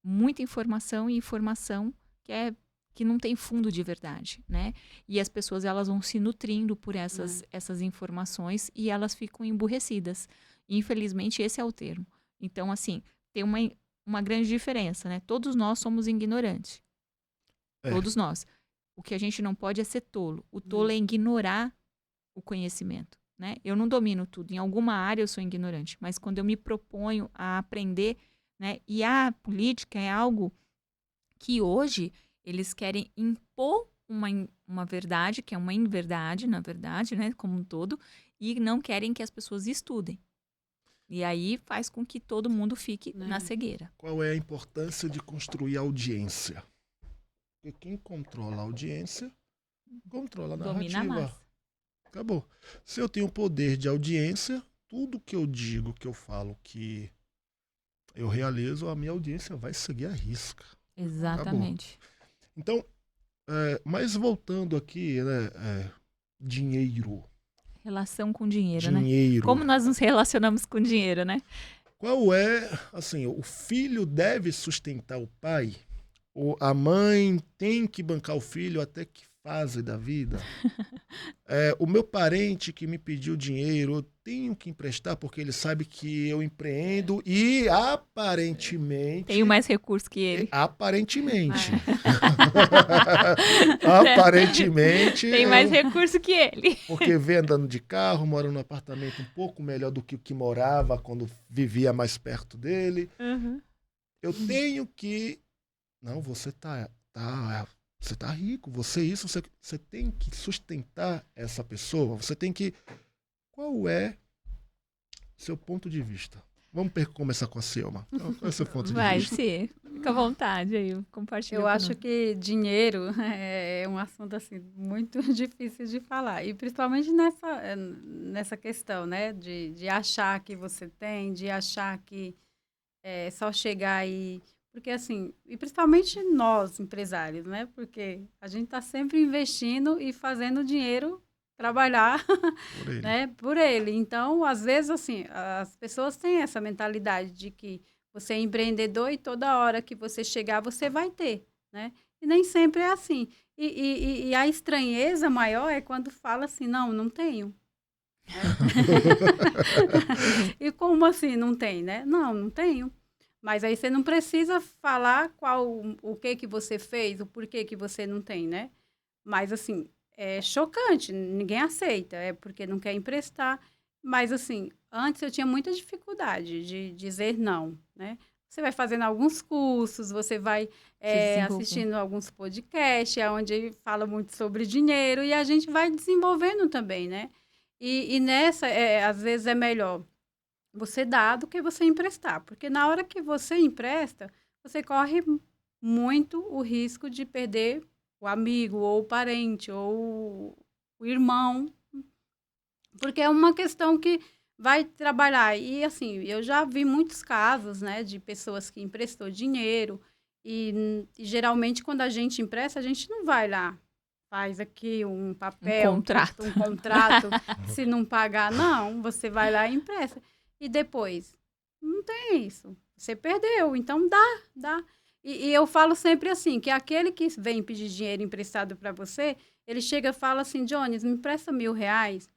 Muita informação e informação que não tem fundo de verdade, né? E as pessoas, elas vão se nutrindo por essas informações e elas ficam emburrecidas. Infelizmente, esse é o termo. Então, assim, tem uma grande diferença, né? Todos nós somos ignorantes. Todos nós. O que a gente não pode é ser tolo. O tolo é ignorar o conhecimento, né? Eu não domino tudo. Em alguma área eu sou ignorante. Mas quando eu me proponho a aprender, né? E a política é algo que hoje eles querem impor uma verdade, que é uma inverdade, na verdade, né? Como um todo. E não querem que as pessoas estudem. E aí faz com que todo mundo fique na cegueira. Qual é a importância de construir audiência? Porque quem controla a audiência, controla a Domina a narrativa. massa. Acabou. Se eu tenho poder de audiência, tudo que eu digo, que eu falo, que eu realizo, a minha audiência vai seguir à risca. Exatamente. Acabou. Então, mas voltando aqui, né, dinheiro. Relação com dinheiro, né? Dinheiro. Como nós nos relacionamos com dinheiro, né? Qual é, assim, o filho deve sustentar o pai? Ou a mãe tem que bancar o filho até que fase da vida? O meu parente que me pediu dinheiro, eu tenho que emprestar porque ele sabe que eu empreendo e aparentemente... Tenho mais recurso que ele. Aparentemente. Aparentemente. Tem mais recurso que ele. Porque vê andando de carro, mora num apartamento um pouco melhor do que o que morava quando vivia mais perto dele. Uhum. Eu tenho que... Não, você tá rico, você tem que sustentar essa pessoa, você tem que... Qual é seu ponto de vista? Vamos começar com a Selma. Qual é o seu ponto de Vai, vista? sim. Fica à vontade aí, compartilha. Eu acho que dinheiro é um assunto assim muito difícil de falar. E principalmente nessa questão, né? De achar que você tem, de achar que é só chegar e... Porque assim, e principalmente nós, empresários, né? Porque a gente está sempre investindo e fazendo dinheiro trabalhar, Por ele. né, por ele. Então, às vezes, assim, as pessoas têm essa mentalidade de que você é empreendedor e toda hora que você chegar, você vai ter, né? E nem sempre é assim. E a estranheza maior é quando fala assim, não tenho. E como assim não tem, né? Não tenho. Mas aí você não precisa falar o que você fez, o porquê que você não tem, né? Mas, assim, é chocante, ninguém aceita, é porque não quer emprestar. Mas, assim, antes eu tinha muita dificuldade de dizer não, né? Você vai fazendo alguns cursos, você vai assistindo alguns podcasts, onde fala muito sobre dinheiro, e a gente vai desenvolvendo também, né? E nessa, às vezes é melhor você dar do que você emprestar. Porque na hora que você empresta, você corre muito o risco de perder o amigo, ou o parente, ou o irmão. Porque é uma questão que vai trabalhar. E, assim, eu já vi muitos casos, né, de pessoas que emprestou dinheiro. E geralmente, quando a gente empresta, a gente não vai lá. Faz aqui um papel, um contrato. Se não pagar, não. Você vai lá e empresta. E depois, não tem isso. Você perdeu, então dá. E eu falo sempre assim, que aquele que vem pedir dinheiro emprestado para você, ele chega e fala assim, Jones, me empresta R$1.000.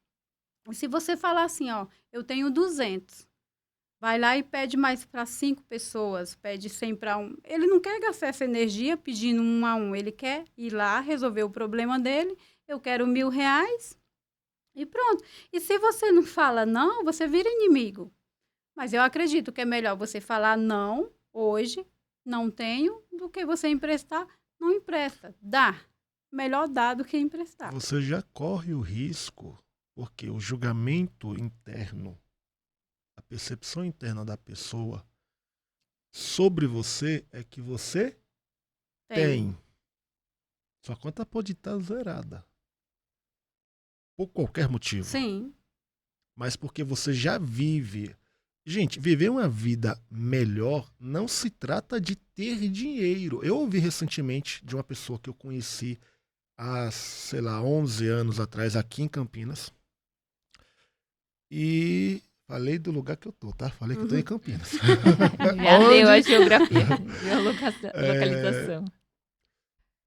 E se você falar assim, ó, eu tenho 200, vai lá e pede mais para 5 pessoas, pede 100 para um. Ele não quer gastar essa energia pedindo 1 a 1, ele quer ir lá, resolver o problema dele, eu quero R$ 1.000 e pronto. E se você não fala não, você vira inimigo. Mas eu acredito que é melhor você falar não, hoje, não tenho, do que você emprestar, não empresta. Dá. Melhor dar do que emprestar. Você já corre o risco, porque o julgamento interno, a percepção interna da pessoa sobre você é que você tem. Sua conta pode estar zerada. Por qualquer motivo. Sim. Mas porque você já vive. Gente, viver uma vida melhor não se trata de ter dinheiro. Eu ouvi recentemente de uma pessoa que eu conheci há, sei lá, 11 anos atrás, aqui em Campinas. E falei do lugar que eu tô, tá? Falei que eu tô em Campinas. Já deu a geografia, deu a localização.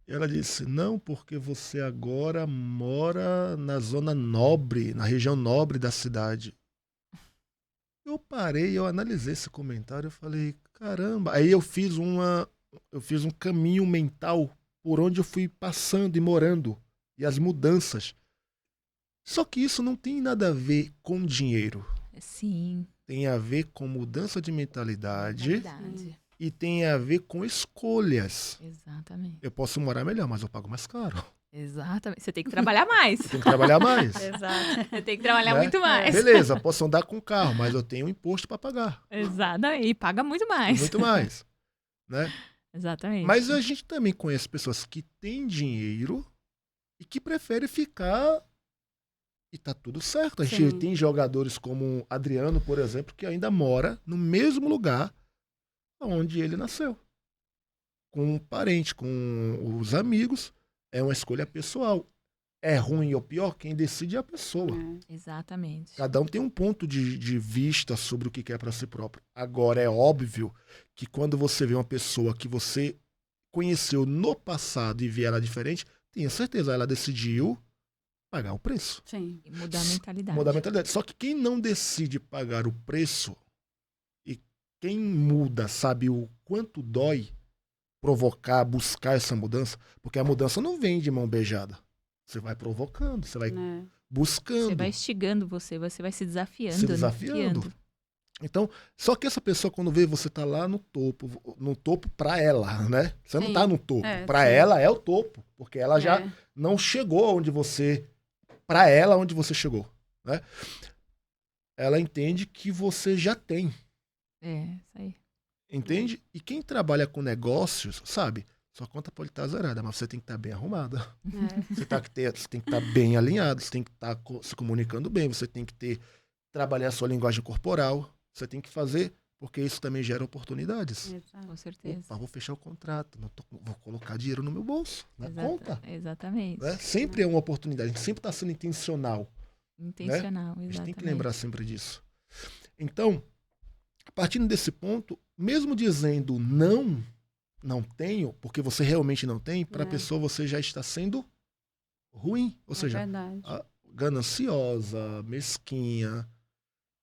Ela disse, não, porque você agora mora na zona nobre, na região nobre da cidade. Eu parei, eu analisei esse comentário, eu falei, caramba. Aí eu fiz um caminho mental por onde eu fui passando e morando, e as mudanças. Só que isso não tem nada a ver com dinheiro. Sim. Tem a ver com mudança de mentalidade. Verdade. E tem a ver com escolhas. Exatamente. Eu posso morar melhor, mas eu pago mais caro. Exatamente. Você tem que trabalhar mais. Eu tenho que trabalhar mais. Exato. Você tem que trabalhar Né? muito mais. Beleza, posso andar com carro, mas eu tenho imposto para pagar. Exatamente. E paga muito mais. Muito mais. Né? Exatamente. Mas a gente também conhece pessoas que têm dinheiro e que preferem ficar e tá tudo certo. A gente Sim. tem jogadores como o Adriano, por exemplo, que ainda mora no mesmo lugar onde ele nasceu. Com um parente, com os amigos. É uma escolha pessoal. É ruim ou pior, quem decide é a pessoa. Exatamente. Cada um tem um ponto de vista sobre o que quer para si próprio. Agora, é óbvio que quando você vê uma pessoa que você conheceu no passado e vê ela diferente, tenha certeza, ela decidiu pagar o preço. Sim. E mudar a mentalidade. Mudar a mentalidade. Só que quem não decide pagar o preço e quem muda sabe o quanto dói provocar, buscar essa mudança, porque a mudança não vem de mão beijada. Você vai provocando, você vai buscando. Você vai instigando você vai se desafiando. Se desafiando. Né? Então, só que essa pessoa, quando vê você tá lá no topo pra ela, né? Você não tá no topo. Pra ela é o topo, porque ela já não chegou onde você, pra ela, onde você chegou, né? Ela entende que você já tem. Isso aí. Entende? E quem trabalha com negócios, sabe? Sua conta pode estar zerada, mas você tem que estar bem arrumada. Você tem que estar bem alinhado, você tem que estar se comunicando bem, você tem que trabalhar a sua linguagem corporal, você tem que fazer, porque isso também gera oportunidades. Com certeza. Opa, vou fechar o contrato, vou colocar dinheiro no meu bolso, na conta. Exatamente. Né? Sempre é uma oportunidade, a gente sempre está sendo intencional. Intencional, né? exatamente. A gente tem que lembrar sempre disso. Então, partindo desse ponto, mesmo dizendo não tenho, porque você realmente não tem, para a pessoa você já está sendo ruim. Ou seja, gananciosa, mesquinha.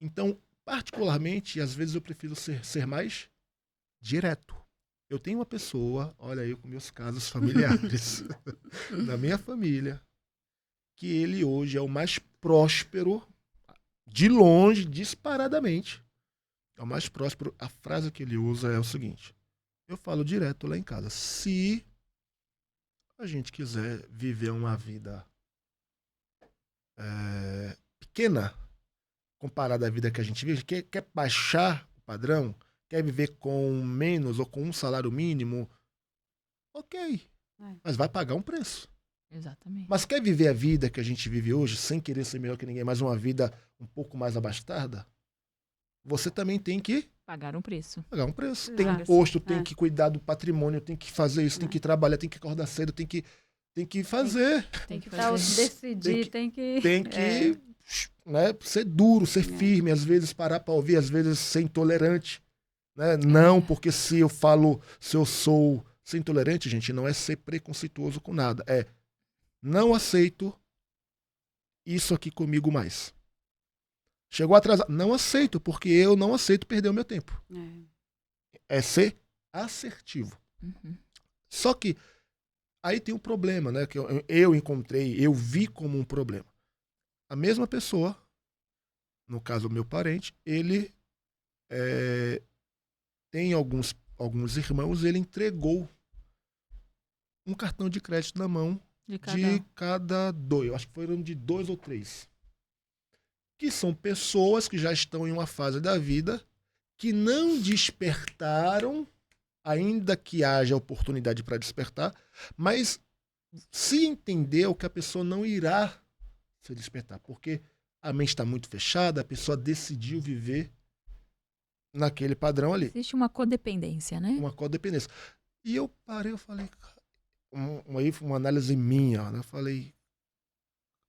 Então, particularmente, às vezes eu prefiro ser mais direto. Eu tenho uma pessoa, olha aí com meus casos familiares, na minha família, que ele hoje é o mais próspero, de longe, disparadamente. É o mais próspero. A frase que ele usa é o seguinte: eu falo direto lá em casa, se a gente quiser viver uma vida pequena, comparada à vida que a gente vive, quer baixar o padrão, quer viver com menos ou com um salário mínimo, ok, mas vai pagar um preço. Exatamente. Mas quer viver a vida que a gente vive hoje, sem querer ser melhor que ninguém, mas uma vida um pouco mais abastada, você também tem que pagar um preço. Pagar um preço. Tem imposto, tem que cuidar do patrimônio, tem que fazer isso, tem que trabalhar, tem que acordar cedo, tem que fazer. Tem que fazer. Decidir, tem que né, ser duro, ser firme, às vezes parar para ouvir, às vezes ser intolerante. Né? Não, porque se eu sou ser intolerante, gente, não é ser preconceituoso com nada. É, não aceito isso aqui comigo mais. Chegou atrasado. Não aceito, porque eu não aceito perder o meu tempo. É ser assertivo. Uhum. Só que aí tem um problema, né? Que eu encontrei, eu vi como um problema. A mesma pessoa, no caso o meu parente, ele tem alguns irmãos, ele entregou um cartão de crédito na mão De cada de cada dois. Eu acho que foram de 2 ou 3. Que são pessoas que já estão em uma fase da vida que não despertaram, ainda que haja oportunidade para despertar, mas se entendeu que a pessoa não irá se despertar, porque a mente está muito fechada, a pessoa decidiu viver naquele padrão ali. Existe uma codependência, né? Uma codependência. E eu parei, eu falei, aí foi uma análise minha, né? Eu falei,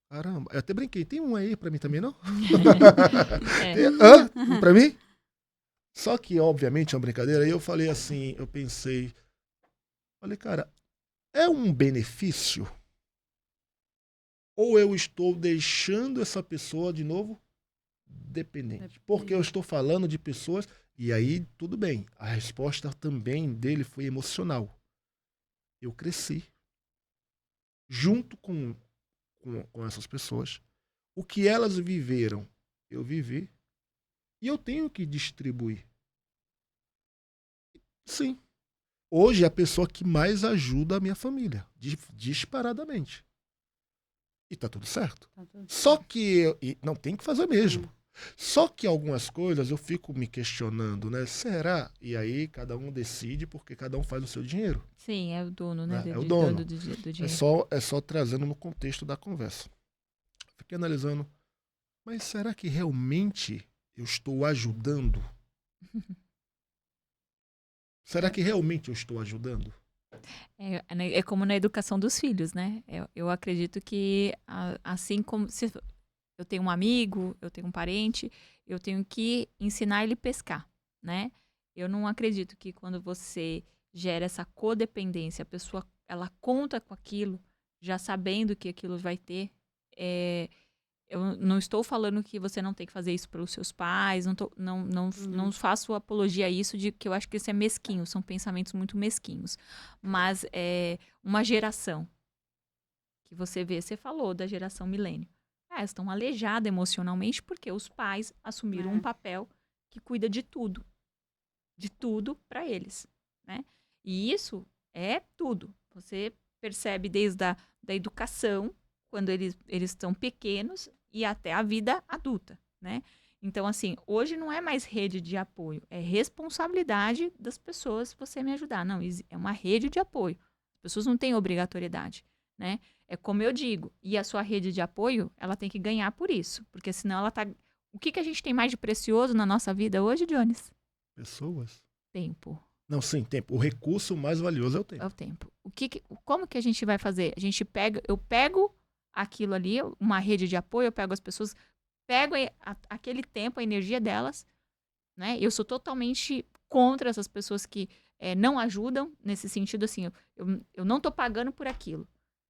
caramba, eu até brinquei, tem um aí pra mim também, não? Hã? Pra mim? Só que, obviamente, é uma brincadeira. Aí eu falei assim, eu pensei, falei, cara, é um benefício? Ou eu estou deixando essa pessoa, de novo, dependente? Porque eu estou falando de pessoas, e aí tudo bem. A resposta também dele foi emocional. Eu cresci junto com essas pessoas. O que elas viveram, eu vivi. E eu tenho que distribuir. Sim. Hoje é a pessoa que mais ajuda a minha família. Disparadamente. E tá tudo certo. Só que... E não tem que fazer mesmo. Só que algumas coisas eu fico me questionando, né? Será? E aí cada um decide porque cada um faz o seu dinheiro. Sim, é o dono, né? É o dono. Do dinheiro. É só trazendo no contexto da conversa. Fiquei analisando. Mas será que realmente eu estou ajudando? Será que realmente eu estou ajudando? É como na educação dos filhos, né? Eu acredito que, assim como se eu tenho um amigo, eu tenho um parente, eu tenho que ensinar ele a pescar, né? Eu não acredito que quando você gera essa codependência, a pessoa ela conta com aquilo, já sabendo que aquilo vai ter. Eu não estou falando que você não tem que fazer isso pelos seus pais, não faço apologia a isso, de que eu acho que isso é mesquinho, são pensamentos muito mesquinhos. Mas é uma geração que você vê, você falou da geração milênio. Estão aleijadas emocionalmente porque os pais assumiram um papel que cuida de tudo para eles, né? E isso é tudo. Você percebe desde da educação, quando eles estão pequenos, e até a vida adulta, né? Então, assim, hoje não é mais rede de apoio, é responsabilidade das pessoas você me ajudar. Não, é uma rede de apoio. As pessoas não têm obrigatoriedade, né? É como eu digo, e a sua rede de apoio, ela tem que ganhar por isso, porque senão ela tá... O que a gente tem mais de precioso na nossa vida hoje, Jones? Pessoas. Tempo. Não, sim, tempo. O recurso mais valioso é o tempo. É o tempo. Como que a gente vai fazer? Eu pego aquilo ali, uma rede de apoio, eu pego as pessoas, pego aquele tempo, a energia delas, né? Eu sou totalmente contra essas pessoas que não ajudam, nesse sentido assim, eu não tô pagando por aquilo.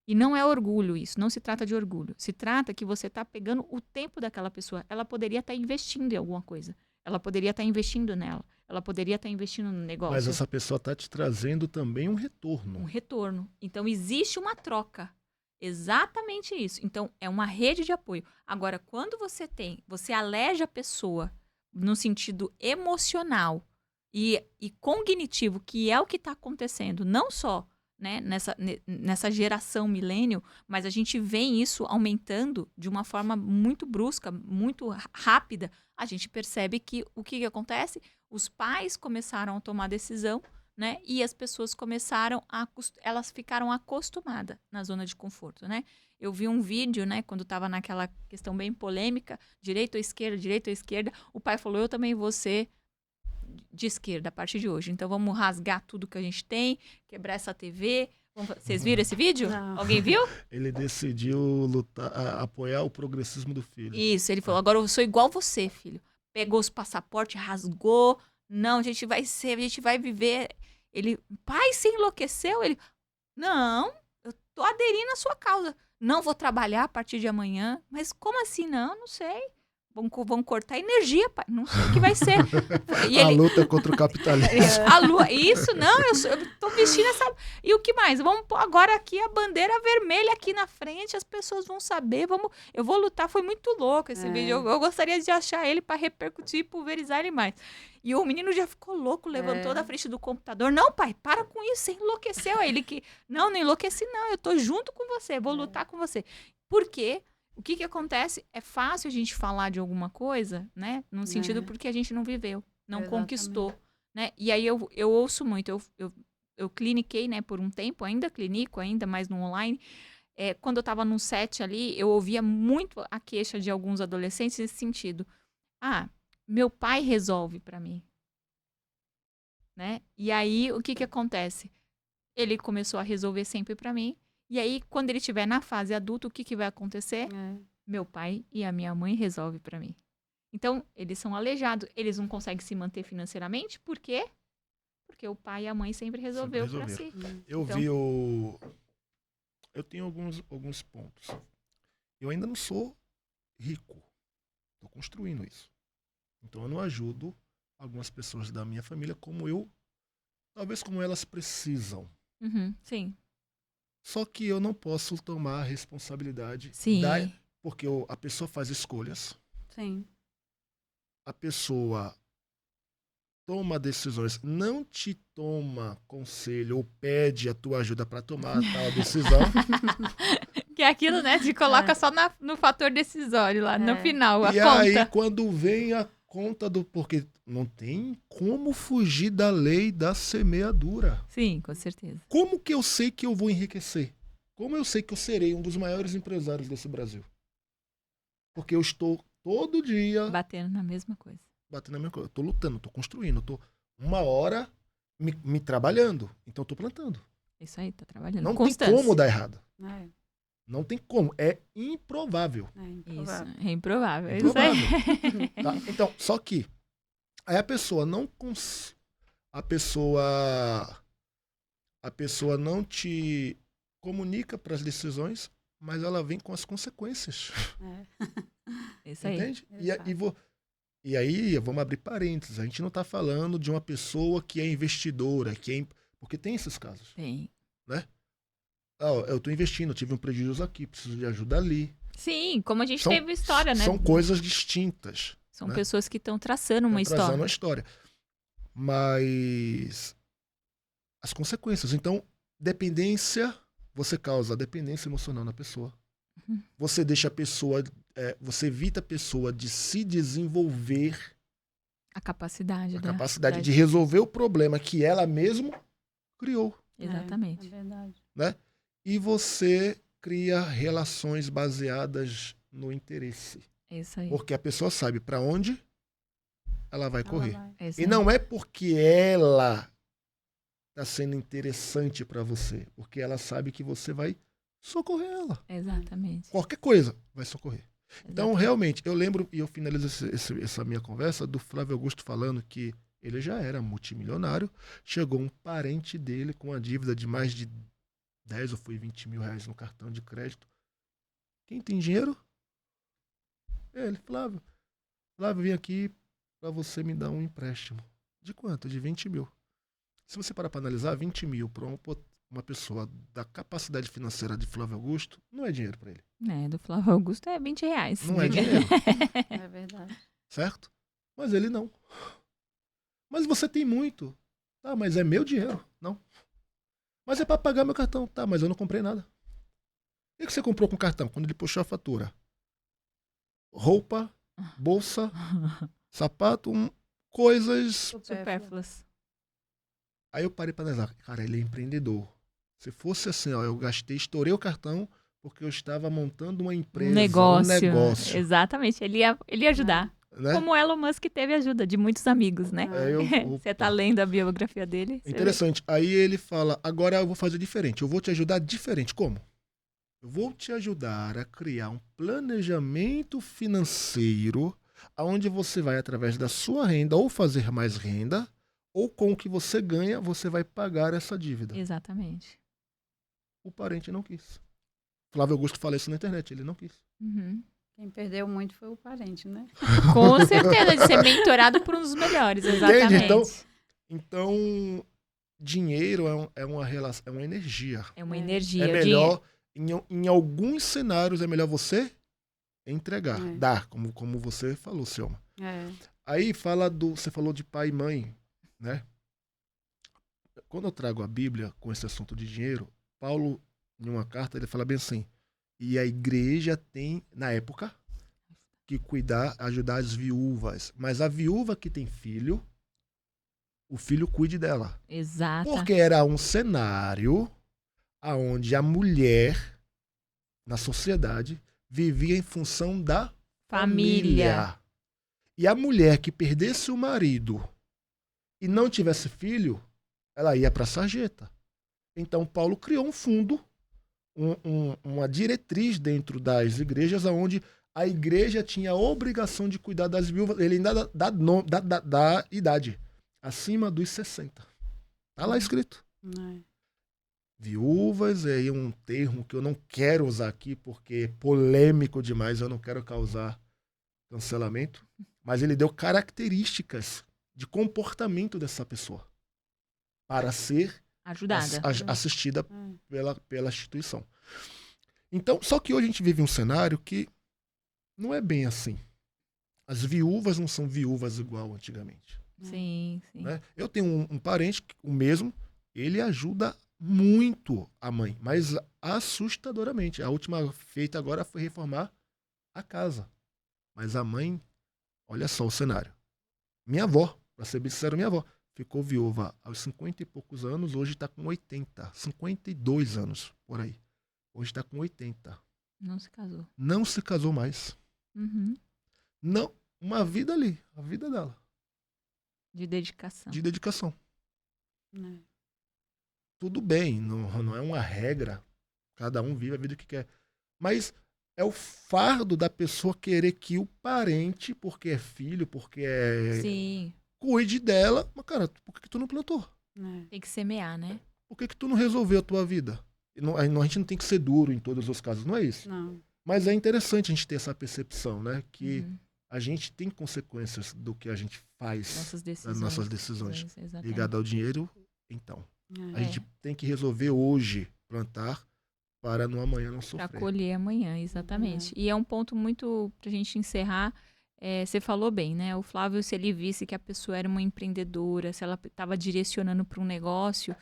E não é orgulho isso, não se trata de orgulho. Se trata que você tá pegando o tempo daquela pessoa. Ela poderia estar investindo em alguma coisa. Ela poderia estar investindo nela. Ela poderia estar investindo no negócio. Mas essa pessoa está te trazendo também um retorno. Um retorno. Então, existe uma troca. Exatamente isso. Então, é uma rede de apoio. Agora, quando você aleja a pessoa no sentido emocional e cognitivo, que é o que está acontecendo, não só, né, nessa geração milênio, mas a gente vê isso aumentando de uma forma muito brusca, muito rápida. A gente percebe que o que acontece? Os pais começaram a tomar decisão, né? E as pessoas elas ficaram acostumadas na zona de conforto, né? Eu vi um vídeo, né, quando estava naquela questão bem polêmica, direita ou esquerda, o pai falou, eu também vou ser de esquerda a partir de hoje. Então vamos rasgar tudo que a gente tem, quebrar essa TV. Vocês viram esse vídeo? Não. Alguém viu? Ele decidiu apoiar o progressismo do filho. Isso, ele falou, agora eu sou igual você, filho. Pegou os passaportes, rasgou. Não, a gente vai viver. Ele, pai, você enlouqueceu? Ele, não, eu tô aderindo à sua causa. Não vou trabalhar a partir de amanhã. Mas como assim? Não sei. Vão cortar energia, pai. Não sei o que vai ser. E A luta contra o capitalismo. A lua, isso, não, eu tô vestindo essa. E o que mais? Vamos pôr agora aqui a bandeira vermelha aqui na frente, as pessoas vão saber, eu vou lutar, foi muito louco esse vídeo. Eu gostaria de achar ele para repercutir e pulverizar ele mais. E o menino já ficou louco, levantou da frente do computador. Não, pai, para com isso, você enlouqueceu. Aí ele que, não enlouqueci não, eu tô junto com você, vou lutar com você. Por quê? O que acontece? É fácil a gente falar de alguma coisa, né? Num sentido porque a gente não viveu, não conquistou, né? E aí eu ouço muito, eu cliniquei, né, por um tempo, ainda clinico, ainda mais no online. Quando eu estava num set ali, eu ouvia muito a queixa de alguns adolescentes nesse sentido. Meu pai resolve para mim, né? E aí, o que acontece? Ele começou a resolver sempre para mim. E aí, quando ele estiver na fase adulta, o que vai acontecer? Meu pai e a minha mãe resolvem para mim. Então, eles são aleijados. Eles não conseguem se manter financeiramente. Por quê? Porque o pai e a mãe sempre resolveu para si. Eu tenho alguns pontos. Eu ainda não sou rico. Estou construindo isso. Então, eu não ajudo algumas pessoas da minha família talvez como elas precisam. Sim. Só que eu não posso tomar a responsabilidade. Sim. Porque a pessoa faz escolhas. Sim. A pessoa toma decisões, não te toma conselho ou pede a tua ajuda para tomar tal decisão. Que é aquilo, né? Te coloca só no fator decisório lá, no final, a e conta. E aí, quando vem a conta porque não tem como fugir da lei da semeadura. Sim, com certeza. Como que eu sei que eu vou enriquecer? Como eu sei que eu serei um dos maiores empresários desse Brasil? Porque eu estou todo dia... Batendo na mesma coisa. Eu estou lutando, estou construindo, estou uma hora me trabalhando. Então eu estou plantando. Isso aí, tá trabalhando. Não tem como dar errado. É. Não tem como. É improvável. Isso, é improvável. É isso aí. Tá? Então, só que aí a pessoa não te comunica para as decisões, mas ela vem com as consequências. Isso aí. Entende? E aí, vamos abrir parênteses. A gente não está falando de uma pessoa que é investidora, porque tem esses casos. Tem. Né? Eu estou investindo, eu tive um prejuízo aqui, preciso de ajuda ali. Sim, como a gente teve história, né? São coisas distintas. São pessoas que estão traçando uma história. Traçando uma história. Mas as consequências. Então, você causa dependência emocional na pessoa. Você deixa a pessoa, você evita a pessoa de se desenvolver. A capacidade de resolver o problema que ela mesma criou. Exatamente. É verdade. Né? E você cria relações baseadas no interesse. Isso aí. Porque a pessoa sabe para onde ela vai correr. Isso E aí. não é porque ela está sendo interessante para você, porque ela sabe que você vai socorrer ela. Exatamente. Qualquer coisa vai socorrer. Exatamente. Então, realmente, eu lembro, e eu finalizo essa minha conversa, do Flávio Augusto falando que ele já era multimilionário, chegou um parente dele com uma dívida de mais de 10 ou foi 20 mil reais no cartão de crédito. Quem tem dinheiro? Ele, Flávio. Flávio, vim aqui para você me dar um empréstimo. De quanto? De 20 mil. Se você parar para analisar, 20 mil para uma pessoa da capacidade financeira de Flávio Augusto, não é dinheiro para ele. Do Flávio Augusto é 20 reais. Não é dinheiro. É verdade. Certo? Mas ele não. Mas você tem muito. Tá, mas é meu dinheiro. Não. Mas é para pagar meu cartão. Tá, mas eu não comprei nada. O que você comprou com o cartão? Quando ele puxou a fatura? Roupa, bolsa, sapato, coisas... Supérfluas. Aí eu parei para analisar. Cara, ele é empreendedor. Se fosse assim, eu estourei o cartão porque eu estava montando uma empresa. Um negócio. Exatamente. Ele ia ajudar. Né? Como o Elon Musk teve ajuda de muitos amigos, né? Você tá lendo a biografia dele. Interessante. Aí ele fala, agora eu vou fazer diferente. Eu vou te ajudar diferente. Como? Eu vou te ajudar a criar um planejamento financeiro onde você vai, através da sua renda, ou fazer mais renda, ou com o que você ganha, você vai pagar essa dívida. Exatamente. O parente não quis. Flávio Augusto fala isso na internet, ele não quis. Quem perdeu muito foi o parente, né? Com certeza, de ser mentorado por um dos melhores, exatamente. Entende? Então, dinheiro é uma relação, é uma energia. É uma É. energia. É o melhor, em alguns cenários, é melhor você entregar, É. dar, como você falou, Selma. É. Aí você falou de pai e mãe, né? Quando eu trago a Bíblia com esse assunto de dinheiro, Paulo, em uma carta, ele fala bem assim, e a igreja tem, na época, que ajudar as viúvas. Mas a viúva que tem filho, o filho cuide dela. Exata. Porque era um cenário onde a mulher, na sociedade, vivia em função da Família. E a mulher que perdesse o marido e não tivesse filho, ela ia para a sarjeta. Então Paulo criou um fundo, uma diretriz dentro das igrejas, onde a igreja tinha a obrigação de cuidar das viúvas. Ele ainda dá idade, acima dos 60. Está lá escrito. É. Viúvas é um termo que eu não quero usar aqui porque é polêmico demais, eu não quero causar cancelamento, mas ele deu características de comportamento dessa pessoa para ser Ajudada. assistida pela instituição. Então, só que hoje a gente vive um cenário que não é bem assim. As viúvas não são viúvas igual antigamente. Sim, sim. Né? Eu tenho um parente, o mesmo, ele ajuda muito a mãe, mas assustadoramente. A última feita agora foi reformar a casa. Mas a mãe, olha só o cenário. Minha avó, para ser bem sincero, minha avó ficou viúva aos 50 e poucos anos, hoje está com 80, 52 anos, por aí. Hoje está com 80. Não se casou. Não se casou mais. Uhum. Não, uma vida ali, a vida dela, De dedicação. de dedicação. É. Tudo bem, não é uma regra, cada um vive a vida que quer. Mas é o fardo da pessoa querer que o parente, porque é filho, porque Sim. cuide dela. Mas, cara, por que tu não plantou? É. Tem que semear, né? Por que tu não resolveu a tua vida? E a gente não tem que ser duro em todos os casos, não é isso. Não. Mas é interessante a gente ter essa percepção, né? Que Uhum. a gente tem consequências do que a gente faz, Nossas das decisões. nossas decisões. Exatamente. Ligado ao dinheiro, então. A É. gente tem que resolver hoje, plantar, para no amanhã não Para sofrer. colher amanhã, exatamente. E é um ponto muito, pra gente encerrar, você falou bem, né? O Flávio, se ele visse que a pessoa era uma empreendedora, se ela estava direcionando para um negócio,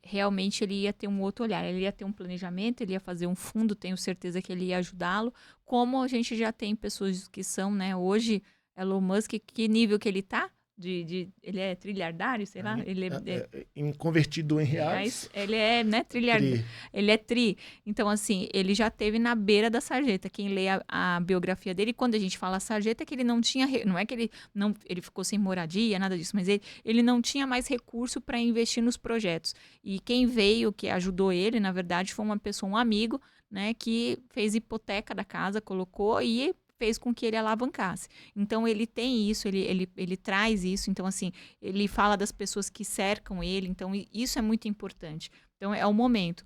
realmente ele ia ter um outro olhar, ele ia ter um planejamento, ele ia fazer um fundo, tenho certeza que ele ia ajudá-lo, como a gente já tem pessoas que são, né? Hoje, Elon Musk, que nível que ele tá? Ele é trilhardário, sei lá? Ele Convertido em reais, ele é, né, trilhardário. Ele é tri. Então, assim, ele já teve na beira da sarjeta. Quem lê a biografia dele, quando a gente fala sarjeta, é que ele não tinha... Não é que ele ficou sem moradia, nada disso, mas ele não tinha mais recurso para investir nos projetos. E quem veio, que ajudou ele, na verdade, foi uma pessoa, um amigo, né, que fez hipoteca da casa, colocou e fez com que ele alavancasse. Então, ele tem isso, ele traz isso. Então, assim, ele fala das pessoas que cercam ele. Então, isso é muito importante. Então, é o momento.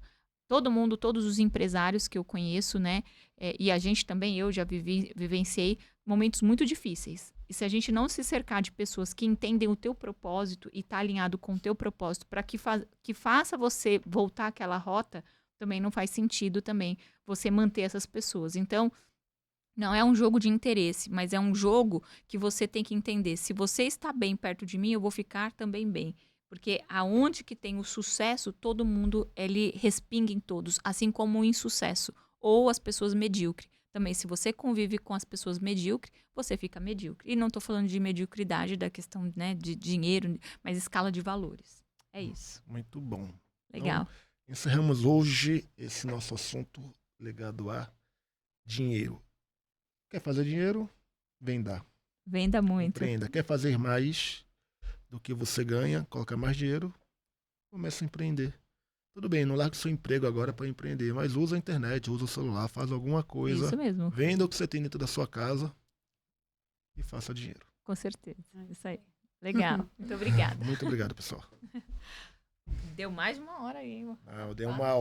Todo mundo, todos os empresários que eu conheço, né? E a gente também, eu já vivenciei momentos muito difíceis. E se a gente não se cercar de pessoas que entendem o teu propósito e tá alinhado com o teu propósito para que faça você voltar àquela rota, também não faz sentido também você manter essas pessoas. Então, não é um jogo de interesse, mas é um jogo que você tem que entender. Se você está bem perto de mim, eu vou ficar também bem. Porque aonde que tem o sucesso, todo mundo, ele respinga em todos, assim como o insucesso. Ou as pessoas medíocres. Também, se você convive com as pessoas medíocres, você fica medíocre. E não estou falando de mediocridade da questão, né, de dinheiro, mas escala de valores. É isso. Muito bom. Legal. Então, encerramos hoje esse nosso assunto ligado a dinheiro. Quer fazer dinheiro? Venda. Venda muito. Empreenda. Quer fazer mais do que você ganha? Coloca mais dinheiro? Começa a empreender. Tudo bem, não larga o seu emprego agora para empreender, mas usa a internet, usa o celular, faz alguma coisa. Isso mesmo. Venda o que você tem dentro da sua casa e faça dinheiro. Com certeza. Isso aí. Legal. Muito obrigada. Muito obrigado, pessoal. Deu mais de 1 hora aí, hein? Deu 1 hora.